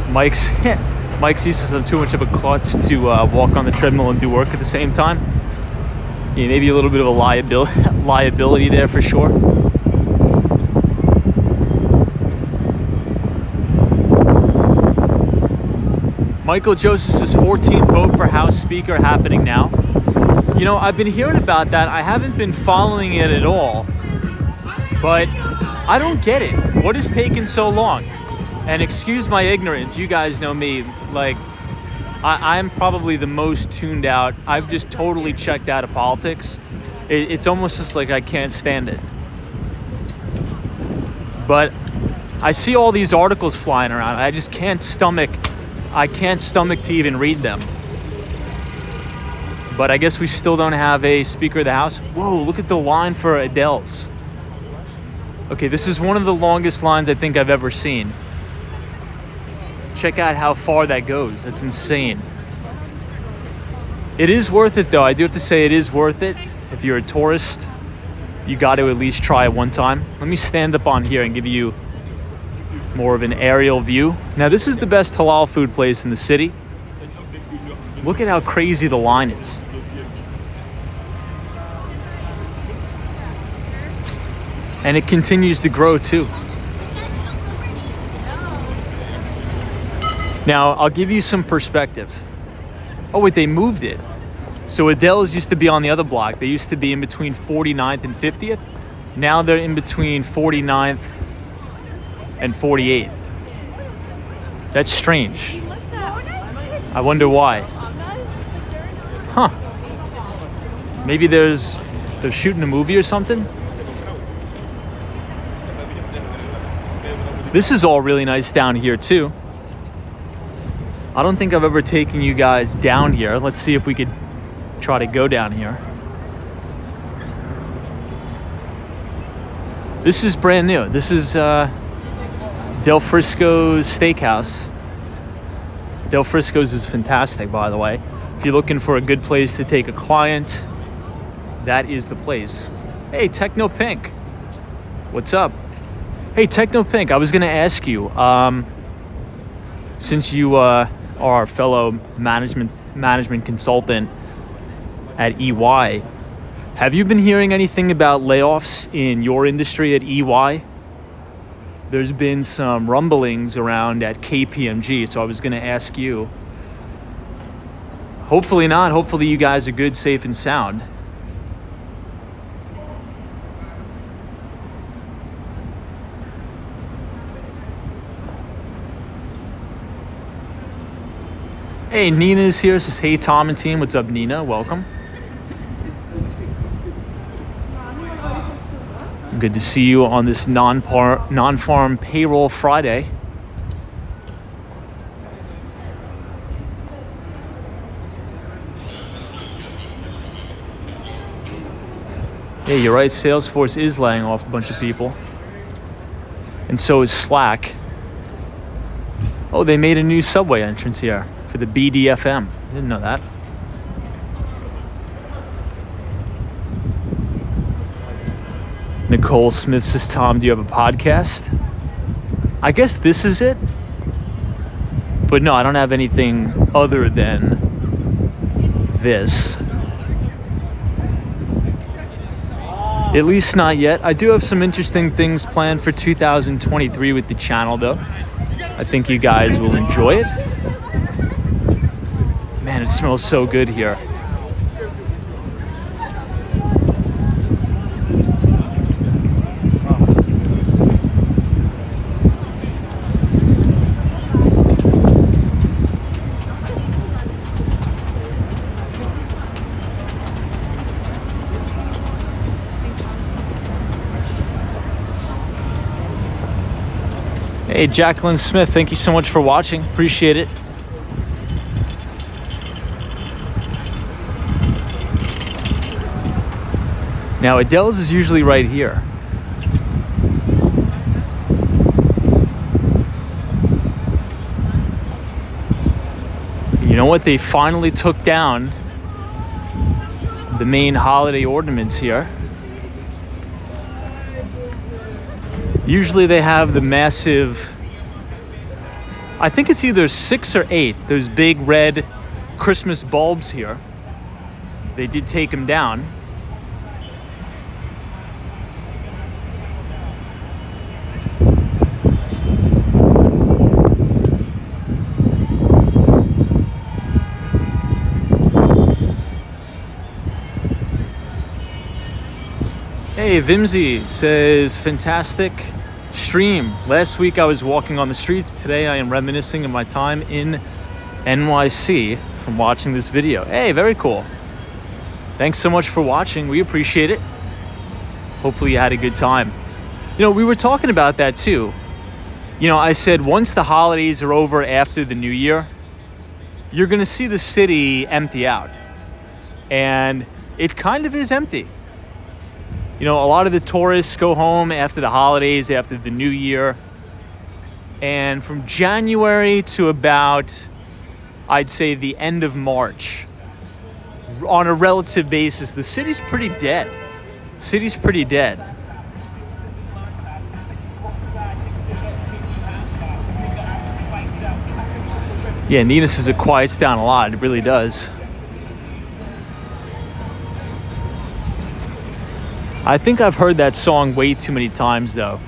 Mike sees I'm too much of a klutz to walk on the treadmill and do work at the same time. Yeah, maybe a little bit of a liability there for sure. Michael Joseph's 14th vote for House Speaker happening now. You know, I've been hearing about that. I haven't been following it at all, but I don't get it. What is taking so long? And excuse my ignorance, you guys know me, like, I'm probably the most tuned out. I've just totally checked out of politics. It's almost just like I can't stand it. But I see all these articles flying around. I just can't stomach to even read them. But I guess we still don't have a Speaker of the House. Whoa, look at the line for Adele's. Okay, this is one of the longest lines I think I've ever seen. Check out how far that goes. That's insane. It is worth it though. I do have to say it is worth it. If you're a tourist, you got to at least try it one time. Let me stand up on here and give you more of an aerial view. Now this is the best halal food place in the city. Look at how crazy the line is. And it continues to grow too. Now, I'll give you some perspective. Oh wait, they moved it. So Adele's used to be on the other block. They used to be in between 49th and 50th. Now they're in between 49th and 48th. That's strange. I wonder why. Huh. Maybe they're shooting a movie or something? This is all really nice down here too. I don't think I've ever taken you guys down here. Let's see if we could try to go down here. This is brand new. This is Del Frisco's Steakhouse. Del Frisco's is fantastic, by the way. If you're looking for a good place to take a client, that is the place. Hey, Techno Pink. What's up? Hey, Techno Pink, I was going to ask you, since you are a fellow management consultant at EY, have you been hearing anything about layoffs in your industry at EY? There's been some rumblings around at KPMG, so I was going to ask you. Hopefully not. Hopefully you guys are good, safe, and sound. Hey, Nina's here. Says, hey, Tom and team. What's up, Nina? Welcome. Good to see you on this non-farm payroll Friday. Hey, you're right. Salesforce is laying off a bunch of people. And so is Slack. Oh, they made a new subway entrance here for the BDFM. I didn't know that. Nicole Smith says, Tom, do you have a podcast? I guess this is it. But no, I don't have anything other than this. At least not yet. I do have some interesting things planned for 2023 with the channel, though. I think you guys will enjoy it. Man, it smells so good here. Hey, Jacqueline Smith, thank you so much for watching. Appreciate it. Now, Adele's is usually right here. know what? They finally took down the main holiday ornaments here. Usually they have the massive, I think it's either 6 or 8, those big red Christmas bulbs here. They did take them down. Hey, Vimsy says, fantastic stream. Last week I was walking on the streets. Today I am reminiscing of my time in NYC from watching this video. Hey, very cool. Thanks so much for watching. We appreciate it. Hopefully you had a good time. You know, we were talking about that too. You know, I said once the holidays are over after the new year, you're going to see the city empty out. And it kind of is empty. You know, a lot of the tourists go home after the holidays, after the new year. And from January to about, I'd say, the end of March, on a relative basis, the city's pretty dead. City's pretty dead. Yeah, Nina says it quiets down a lot. It really does. I think I've heard that song way too many times, though.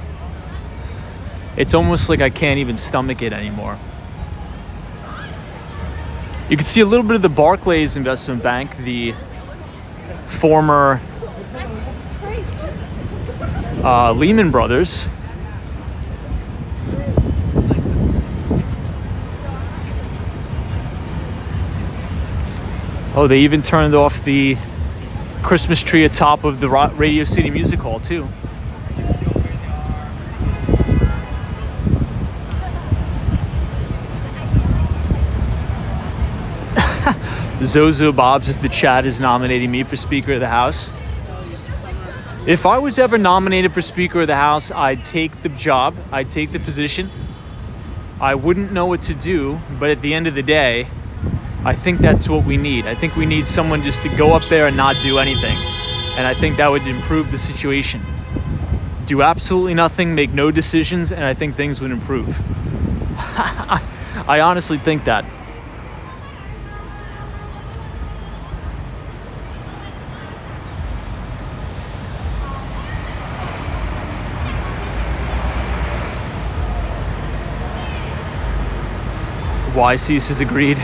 It's almost like I can't even stomach it anymore. You can see a little bit of the Barclays Investment Bank, the former Lehman Brothers. Oh, they even turned off the Christmas tree atop of the Radio City Music Hall too. Zozo Bobs is the chat is nominating me for Speaker of the House. If I was ever nominated for Speaker of the House, I'd take the job, I'd take the position. I wouldn't know what to do, but at the end of the day, I think that's what we need. I think we need someone just to go up there and not do anything. And I think that would improve the situation. Do absolutely nothing, make no decisions, and I think things would improve. I honestly think that. YC's has agreed.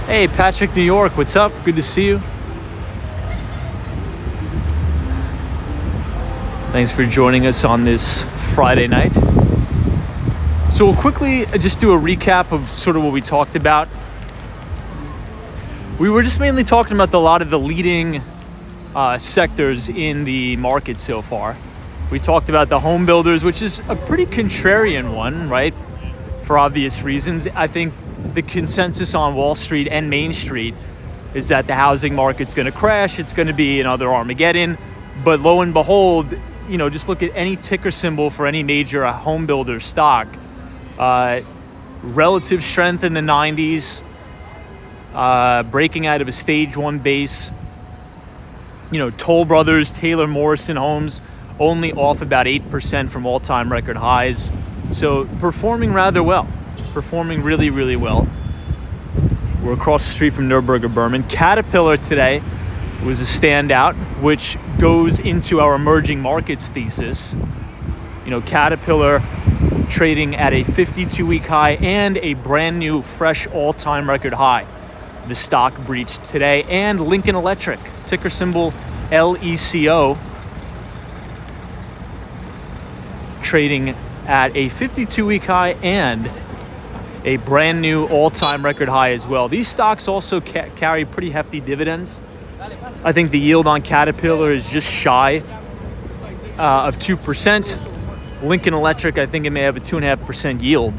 Hey, Patrick, New York, what's up? Good to see you. Thanks for joining us on this Friday night. So we'll quickly just do a recap of sort of what we talked about. We were just mainly talking about a lot of the leading sectors in the market so far. We talked about the home builders, which is a pretty contrarian one, right? For obvious reasons. I think the consensus on Wall Street and Main Street is that the housing market's going to crash. It's going to be another Armageddon. But lo and behold, you know, just look at any ticker symbol for any major home builder stock. Relative strength in the 90s, breaking out of a stage 1 base. You know, Toll Brothers, Taylor Morrison Homes, only off about 8% from all-time record highs. So performing rather well. Performing really, really well. We're across the street from Nürburgring Berman. Caterpillar today was a standout, which goes into our emerging markets thesis. You know, Caterpillar trading at a 52-week high and a brand new, fresh all-time record high. The stock breached today. And Lincoln Electric, ticker symbol LECO, trading at a 52-week high and a brand new all-time record high as well. These stocks also carry pretty hefty dividends. I think the yield on Caterpillar is just shy of 2%. Lincoln Electric, I think it may have a 2.5% yield.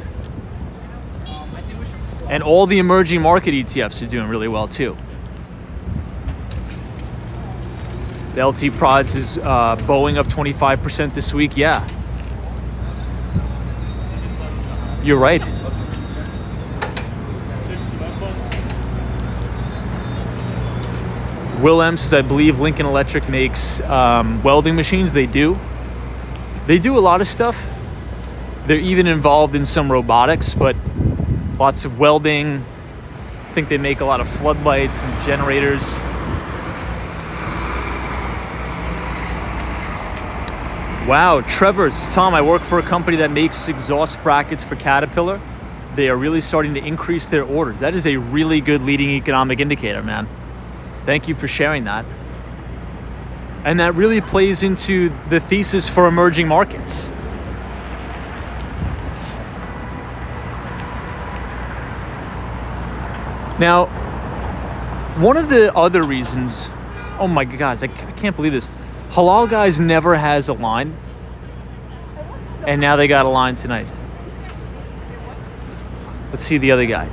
And all the emerging market ETFs are doing really well too. The LT Prods is Boeing up 25% this week. Yeah. You're right. Wilhelms says, I believe Lincoln Electric makes welding machines. They do. They do a lot of stuff. They're even involved in some robotics, but lots of welding. I think they make a lot of floodlights, some generators. Wow, Trevor says, Tom, I work for a company that makes exhaust brackets for Caterpillar. They are really starting to increase their orders. That is a really good leading economic indicator, man. Thank you for sharing that. And that really plays into the thesis for emerging markets. Now, one of the other reasons, oh my God, I can't believe this. Halal Guys never has a line, and now they got a line tonight. Let's see the other guy.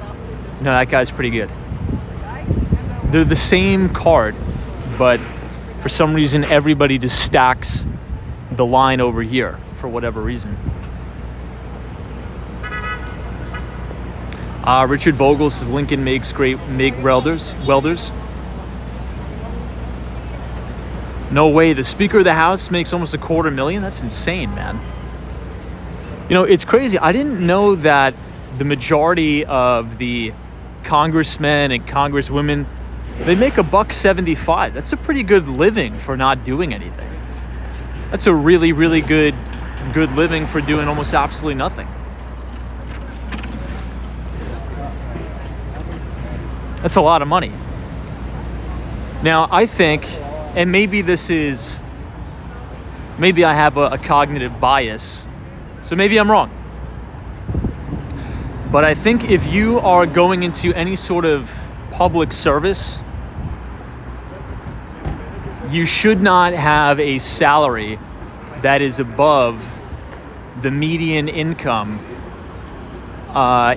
No, that guy's pretty good. They're the same card, but for some reason, everybody just stacks the line over here for whatever reason. Richard Vogel says Lincoln makes great MIG welders. No way. The Speaker of the House makes almost $250,000. That's insane, man. You know, it's crazy. I didn't know that the majority of the congressmen and congresswomen, they make $1.75. That's a pretty good living for not doing anything. That's a really, really good living for doing almost absolutely nothing. That's a lot of money. Now, I think, and maybe I have a cognitive bias, so maybe I'm wrong. But I think if you are going into any sort of public service, you should not have a salary that is above the median income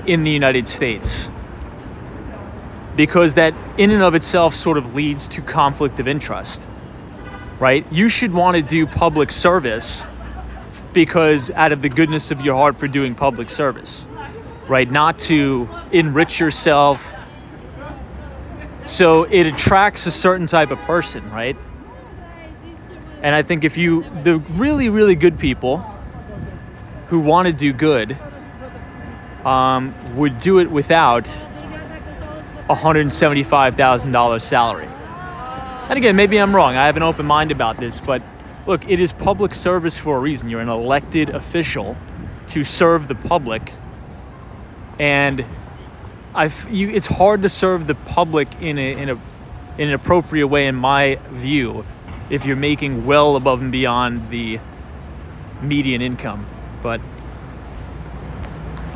in the United States. Because that in and of itself sort of leads to conflict of interest, right? You should want to do public service because out of the goodness of your heart for doing public service, right? Not to enrich yourself. So it attracts a certain type of person, right? And I think the really, really good people who want to do good would do it without $175,000 salary. And again, maybe I'm wrong. I have an open mind about this, but look, it is public service for a reason. You're an elected official to serve the public, and it's hard to serve the public in an appropriate way, in my view, if you're making well above and beyond the median income. But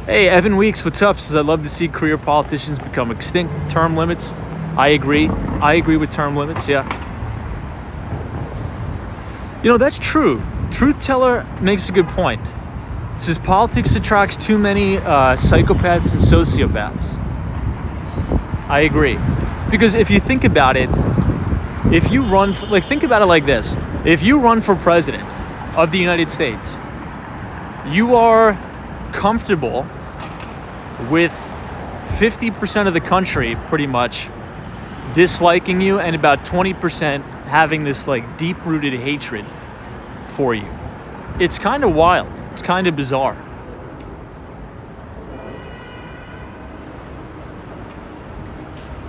hey, Evan Weeks, what's up? Says, I'd love to see career politicians become extinct. Term limits. I agree with term limits, yeah. You know, that's true. Truth Teller makes a good point. It says politics attracts too many psychopaths and sociopaths. I agree. Because if you think about it, if you run, think about it like this. If you run for president of the United States, you are comfortable with 50% of the country pretty much disliking you and about 20% having this deep-rooted hatred for you. It's kind of wild. It's kind of bizarre.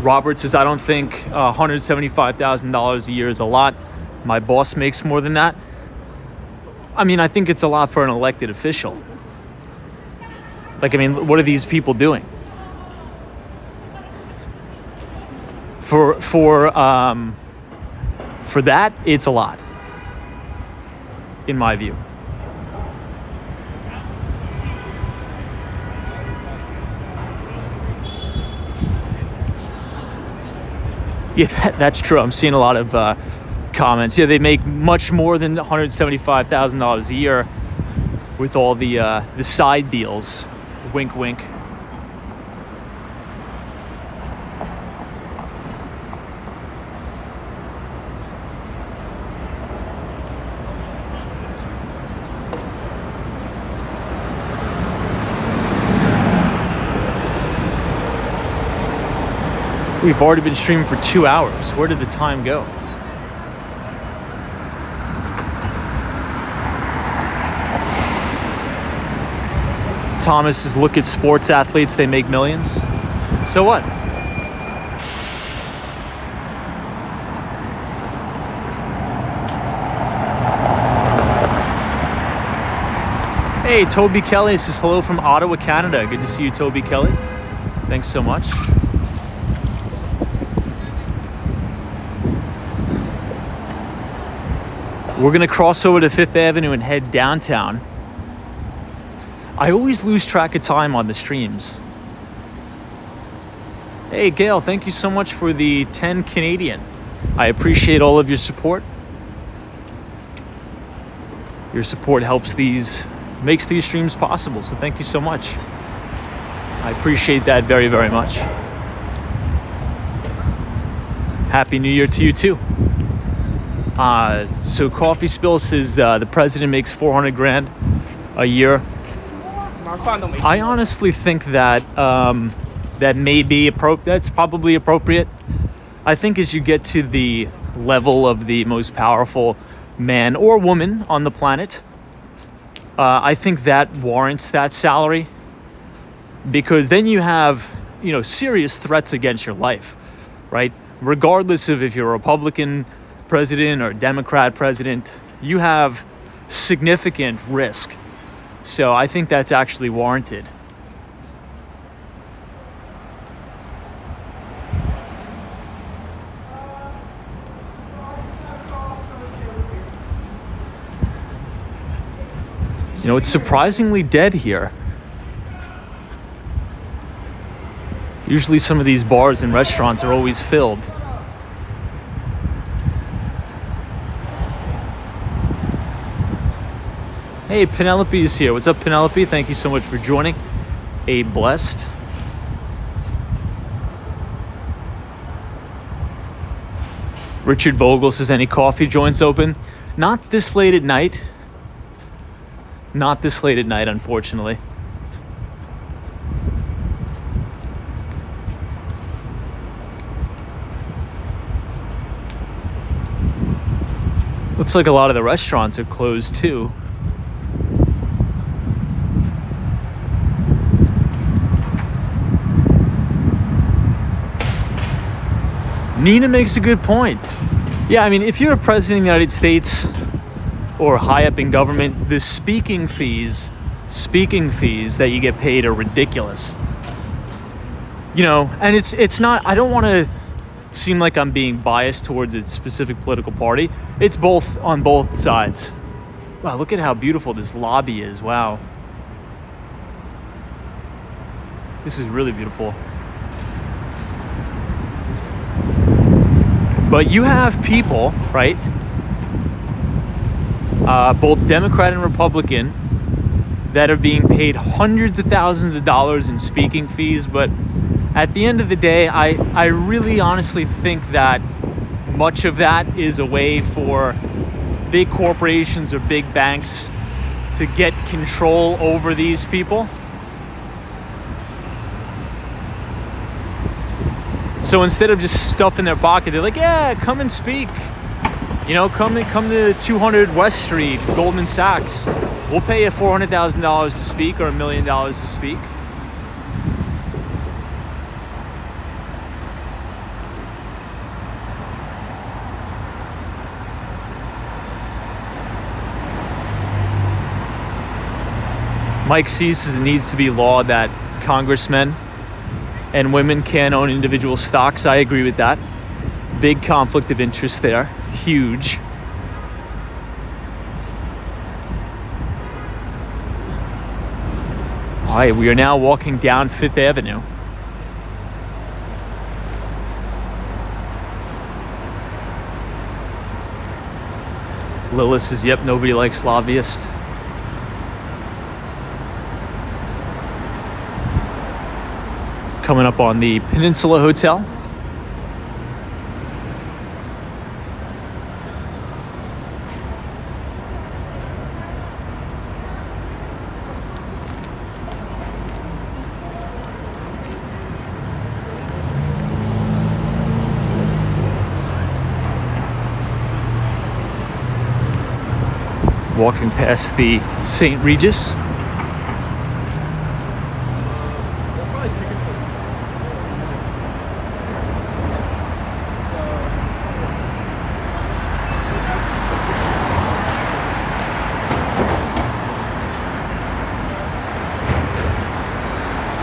Robert says, I don't think $175,000 a year is a lot. My boss makes more than that. I mean, I think it's a lot for an elected official. What are these people doing? For that, it's a lot, in my view. Yeah, that's true. I'm seeing a lot of comments. Yeah, they make much more than $175,000 a year with all the side deals. Wink, wink. We've already been streaming for 2 hours. Where did the time go? Thomas is look at sports athletes, they make millions. So what? Hey, Toby Kelly says hello from Ottawa, Canada. Good to see you, Toby Kelly. Thanks so much. We're gonna cross over to Fifth Avenue and head downtown. I always lose track of time on the streams. Hey, Gail, thank you so much for the 10 Canadian. I appreciate all of your support. Your support makes these streams possible, so thank you so much. I appreciate that very, very much. Happy New Year to you too. So Coffee Spill says the president makes 400 grand a year. I honestly think that that may be that's probably appropriate. I think as you get to the level of the most powerful man or woman on the planet, I think that warrants that salary, because then you have, serious threats against your life, right? Regardless of if you're a Republican president or Democrat president, you have significant risk. So I think that's actually warranted. It's surprisingly dead here. Usually some of these bars and restaurants are always filled. Hey, Penelope is here. What's up, Penelope? Thank you so much for joining. A blessed. Richard Vogel says, any coffee joints open? Not this late at night. Not this late at night, unfortunately. Looks like a lot of the restaurants are closed too. Nina makes a good point. Yeah, I mean, if you're a president of the United States or high up in government, the speaking fees that you get paid are ridiculous. And it's not, I don't want to seem like I'm being biased towards a specific political party. It's both on both sides. Wow, look at how beautiful this lobby is. Wow. This is really beautiful. But you have people, right? Both Democrat and Republican, that are being paid hundreds of thousands of dollars in speaking fees. But at the end of the day, I really honestly think that much of that is a way for big corporations or big banks to get control over these people. So instead of just stuff in their pocket, they're like, yeah, come and speak. Come to 200 West Street, Goldman Sachs. We'll pay you $400,000 to speak or $1 million to speak. Mike C says it needs to be law that congressmen and women can't own individual stocks. I agree with that. Big conflict of interest there. Huge. All right, we are now walking down Fifth Avenue. Lilith says, yep, nobody likes lobbyists. Coming up on the Peninsula Hotel. walking past the St. Regis.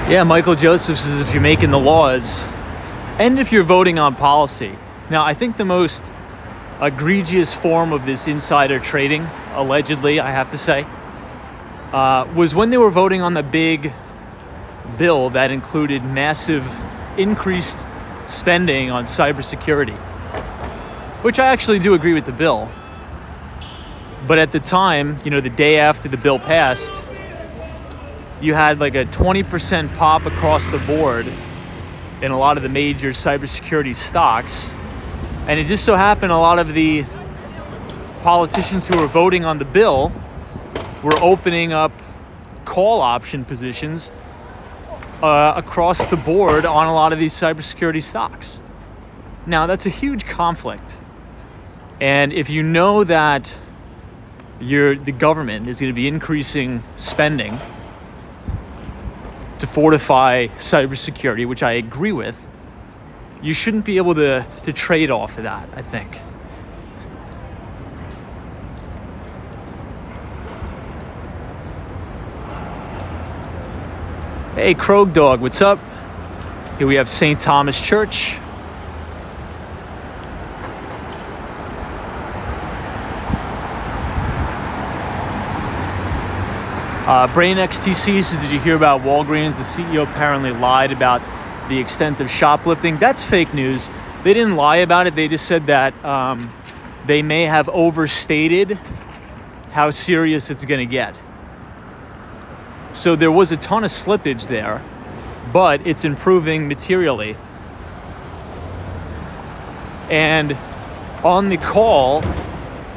Yeah, Michael Joseph says if you're making the laws and if you're voting on policy. Now, I think the most egregious form of this insider trading, allegedly, I have to say, was when they were voting on the big bill that included massive increased spending on cybersecurity, which I actually do agree with the bill. But at the time, the day after the bill passed, you had like a 20% pop across the board in a lot of the major cybersecurity stocks. And it just so happened a lot of the politicians who were voting on the bill were opening up call option positions across the board on a lot of these cybersecurity stocks. Now, that's a huge conflict. And if you know that the government is going to be increasing spending to fortify cybersecurity, which I agree with, you shouldn't be able to trade off of that, I think. Hey, Krog Dog, what's up? Here we have St. Thomas Church. Brain XTC says, did you hear about Walgreens? The CEO apparently lied about the extent of shoplifting. That's fake news. They didn't lie about it. They just said that they may have overstated how serious it's going to get. So there was a ton of slippage there, but it's improving materially. And on the call,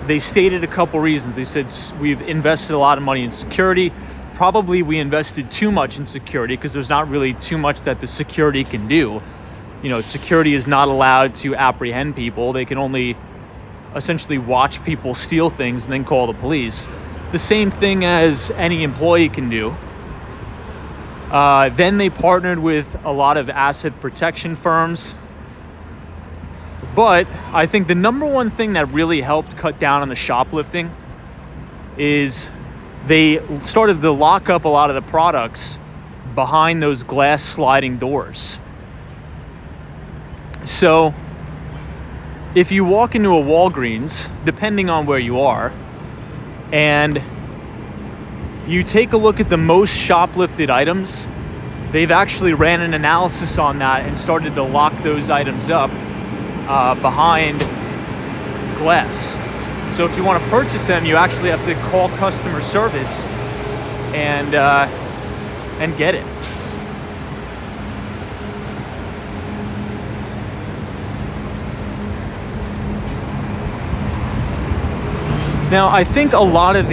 they stated a couple reasons. They said, we've invested a lot of money in security. Probably we invested too much in security because there's not really too much that the security can do. Security is not allowed to apprehend people. They can only essentially watch people steal things and then call the police. The same thing as any employee can do. Then they partnered with a lot of asset protection firms. But I think the number one thing that really helped cut down on the shoplifting is they started to lock up a lot of the products behind those glass sliding doors. So if you walk into a Walgreens, depending on where you are, and you take a look at the most shoplifted items, they've actually ran an analysis on that and started to lock those items up behind glass. So if you want to purchase them, you actually have to call customer service and get it. Now, I think a lot of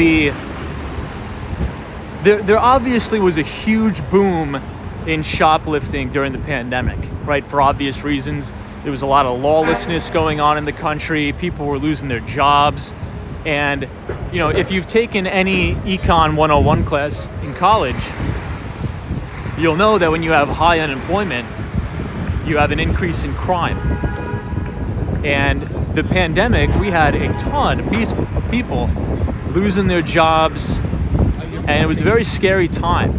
there obviously was a huge boom in shoplifting during the pandemic, right? For obvious reasons. There was a lot of lawlessness going on in the country. People were losing their jobs. And, if you've taken any Econ 101 class in college, you'll know that when you have high unemployment, you have an increase in crime. And the pandemic, we had a ton of people losing their jobs, and it was a very scary time.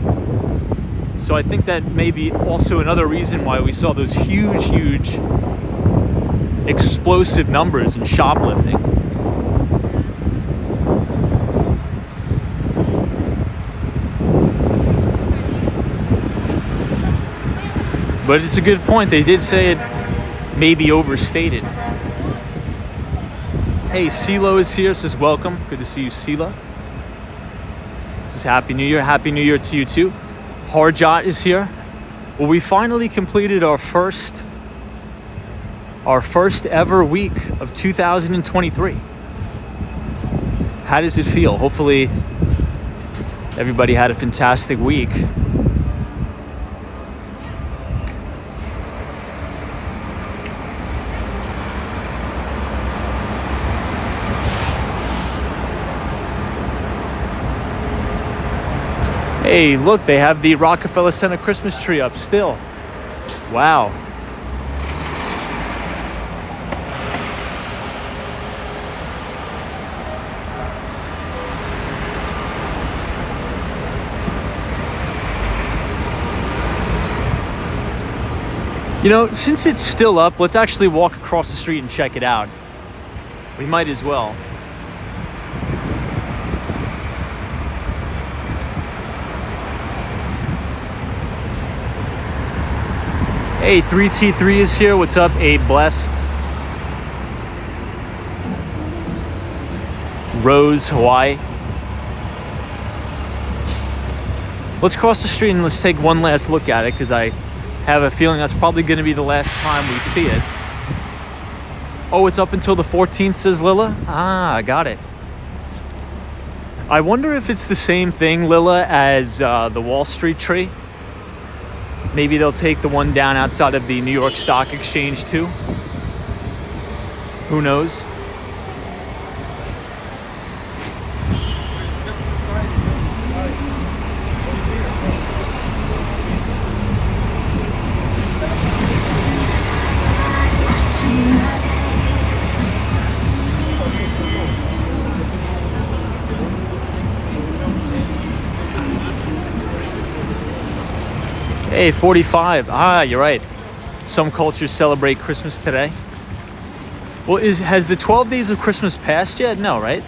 So I think that may be also another reason why we saw those huge explosive numbers in shoplifting. But it's a good point. They did say it may be overstated. Hey, CeeLo is here, says welcome. Good to see you, CeeLo. Says Happy New Year. Happy New Year to you too. Harjot is here. Well, we finally completed our first ever week of 2023. How does it feel? Hopefully everybody had a fantastic week. Hey, look, they have the Rockefeller Center Christmas tree up still. Wow. You know, since it's still up, let's actually walk across the street and check it out. We might as well. Hey, 3T3 is here. What's up, Abe Blessed? Rose, Hawaii. Let's cross the street and let's take one last look at it, because I have a feeling that's probably going to be the last time we see it. Oh, it's up until the 14th, says Lilla? Ah, I got it. I wonder if it's the same thing, Lilla, as the Wall Street tree. Maybe they'll take the one down outside of the New York Stock Exchange too. Who knows? Hey, 45. Ah, you're right. Some cultures celebrate Christmas today. Well, has the 12 days of Christmas passed yet? No, right?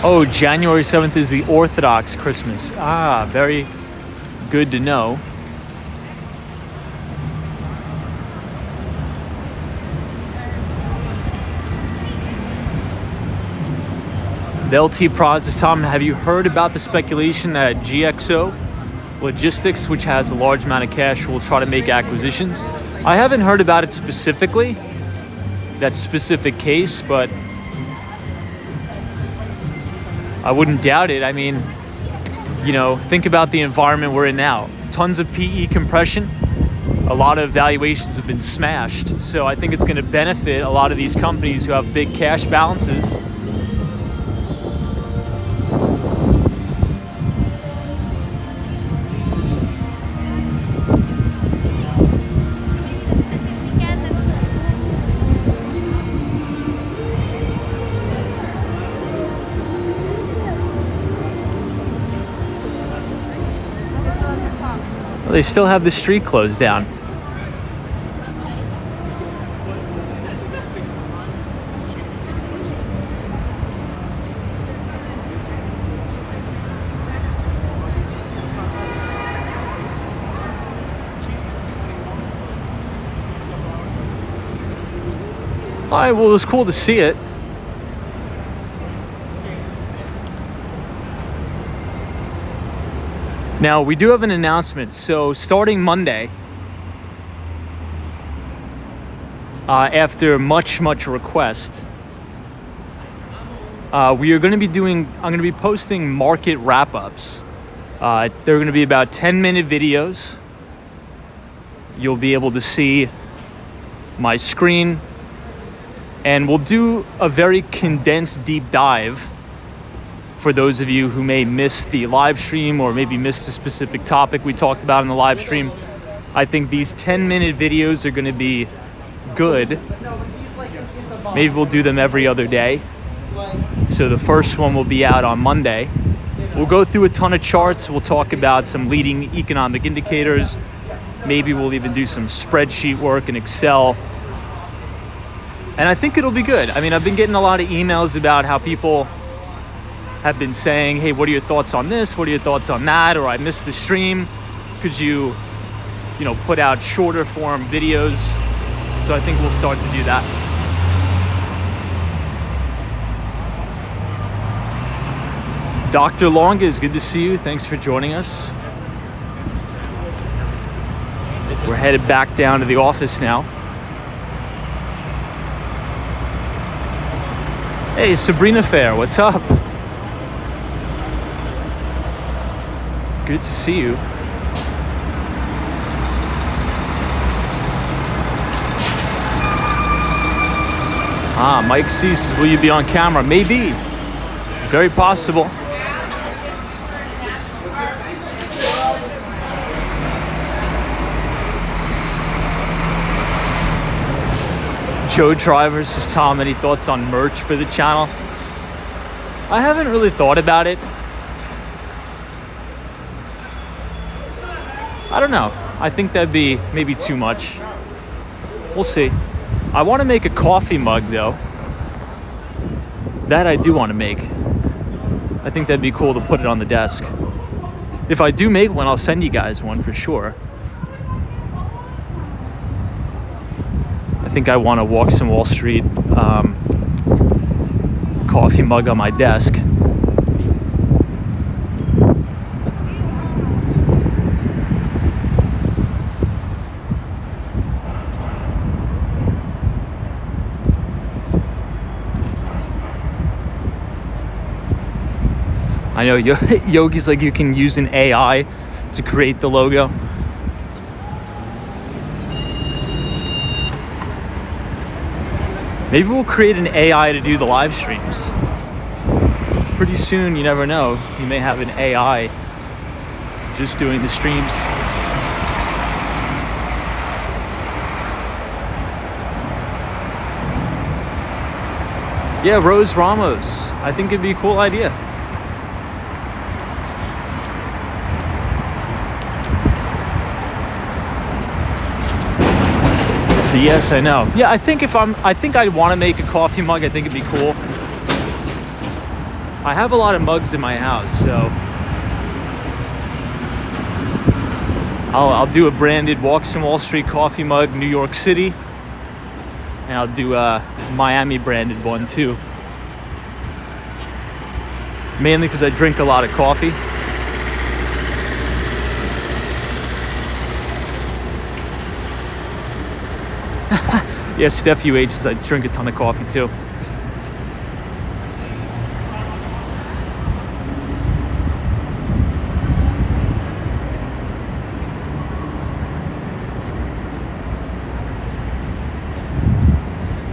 Oh, January 7th is the Orthodox Christmas. Ah, very good to know. The LT Prods is Tom. Have you heard about the speculation that GXO Logistics, which has a large amount of cash, will try to make acquisitions? I haven't heard about it specifically, that specific case, but I wouldn't doubt it. I mean, you know, think about the environment we're in now. Tons of PE compression. A lot of valuations have been smashed. So I think it's going to benefit a lot of these companies who have big cash balances. They still have the street closed down. All right, well, it was cool to see it. Now, we do have an announcement. So starting Monday, after much request, we are going to be I'm going to be posting market wrap-ups. They're going to be about 10-minute videos. You'll be able to see my screen, and we'll do a very condensed deep dive for those of you who may miss the live stream or maybe missed a specific topic we talked about in the live stream. I think these 10-minute videos are going to be good. Maybe we'll do them every other day. So the first one will be out on Monday. We'll go through a ton of charts. We'll talk about some leading economic indicators. Maybe we'll even do some spreadsheet work in Excel. And I think it'll be good. I mean, I've been getting a lot of emails about how people have been saying, hey, what are your thoughts on this? What are your thoughts on that? Or I missed the stream. Could you put out shorter form videos? So I think we'll start to do that. Dr. Longa, it's good to see you. Thanks for joining us. We're headed back down to the office now. Hey, Sabrina Fair, what's up? Good to see you. Mike C says, will you be on camera? Maybe. Very possible. Joe Driver says, Tom, any thoughts on merch for the channel? I haven't really thought about it. I don't know. I think that'd be maybe too much. We'll see. I want to make a coffee mug though. That I do want to make. I think that'd be cool to put it on the desk. If I do make one, I'll send you guys one for sure. I think I want to walk some Wall Street coffee mug on my desk. I know Yogi's like, you can use an AI to create the logo. Maybe we'll create an AI to do the live streams. Pretty soon, you never know, you may have an AI just doing the streams. Yeah, Rose Ramos. I think it'd be a cool idea. Yes, I know. Yeah, I think I'd want to make a coffee mug. I think it'd be cool. I have a lot of mugs in my house, so I'll do a branded Walks on Wall Street coffee mug, New York City, and I'll do a Miami branded one too. Mainly because I drink a lot of coffee. Yeah, Steph UH says I drink a ton of coffee too.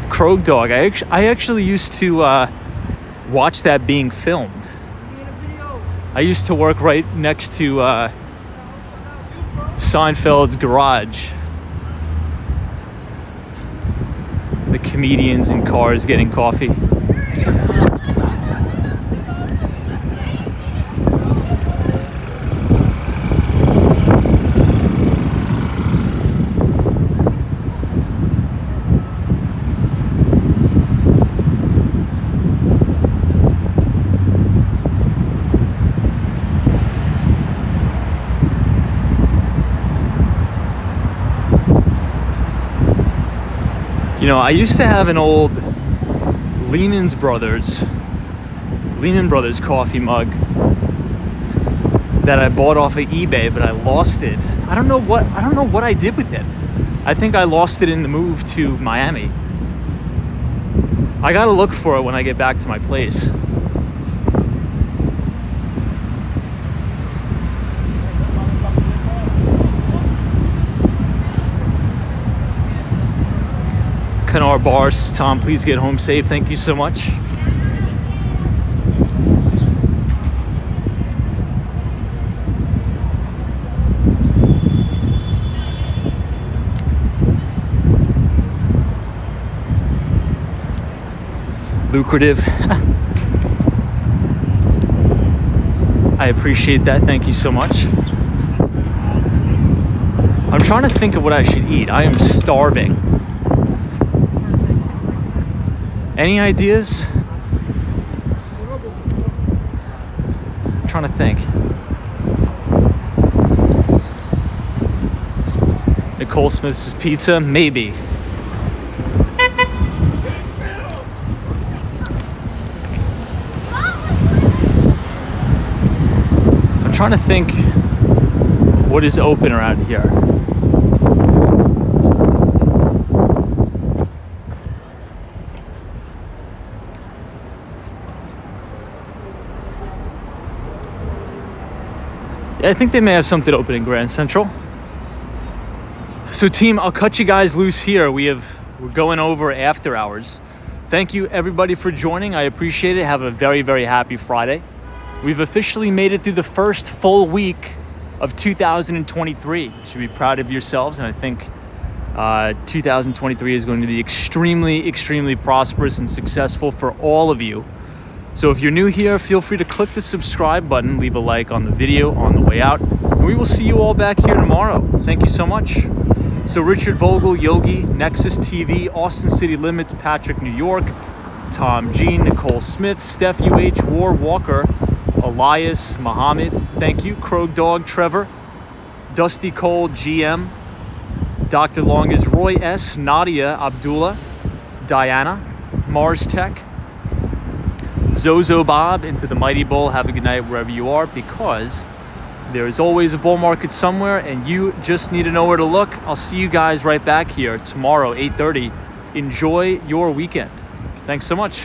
Krog Dog, I actually used to watch that being filmed. I used to work right next to Seinfeld's garage. The comedians in cars getting coffee. You know, I used to have an old Lehman Brothers coffee mug that I bought off of eBay, but I lost it. I don't know what I did with it. I think I lost it in the move to Miami. I gotta look for it when I get back to my place. Canar Bar says, Tom, please get home safe. Thank you so much. Lucrative. I appreciate that. Thank you so much. I'm trying to think of what I should eat. I am starving. Any ideas? I'm trying to think. Nicole Smith's pizza? Maybe. I'm trying to think what is open around here. I think they may have something open in Grand Central. So team, I'll cut you guys loose here. We're going over after hours. Thank you everybody for joining. I appreciate it. Have a very, very happy Friday. We've officially made it through the first full week of 2023. You should be proud of yourselves, and I think 2023 is going to be extremely, extremely prosperous and successful for all of you. So if you're new here, feel free to click the subscribe button, leave a like on the video on the way out, and we will see you all back here tomorrow. Thank you so much. So Richard Vogel, Yogi, Nexus TV, Austin City Limits, Patrick, New York, Tom G, Nicole Smith, Steph UH, War Walker, Elias, Mohammed, thank you, Krog Dog, Trevor, Dusty Cole, GM, Dr. Longus, Roy S, Nadia, Abdullah, Diana, Mars Tech, Zozo Bob, into the Mighty Bull. Have a good night wherever you are, because there is always a bull market somewhere and you just need to know where to look. I'll see you guys right back here tomorrow, 8:30. Enjoy your weekend. Thanks so much.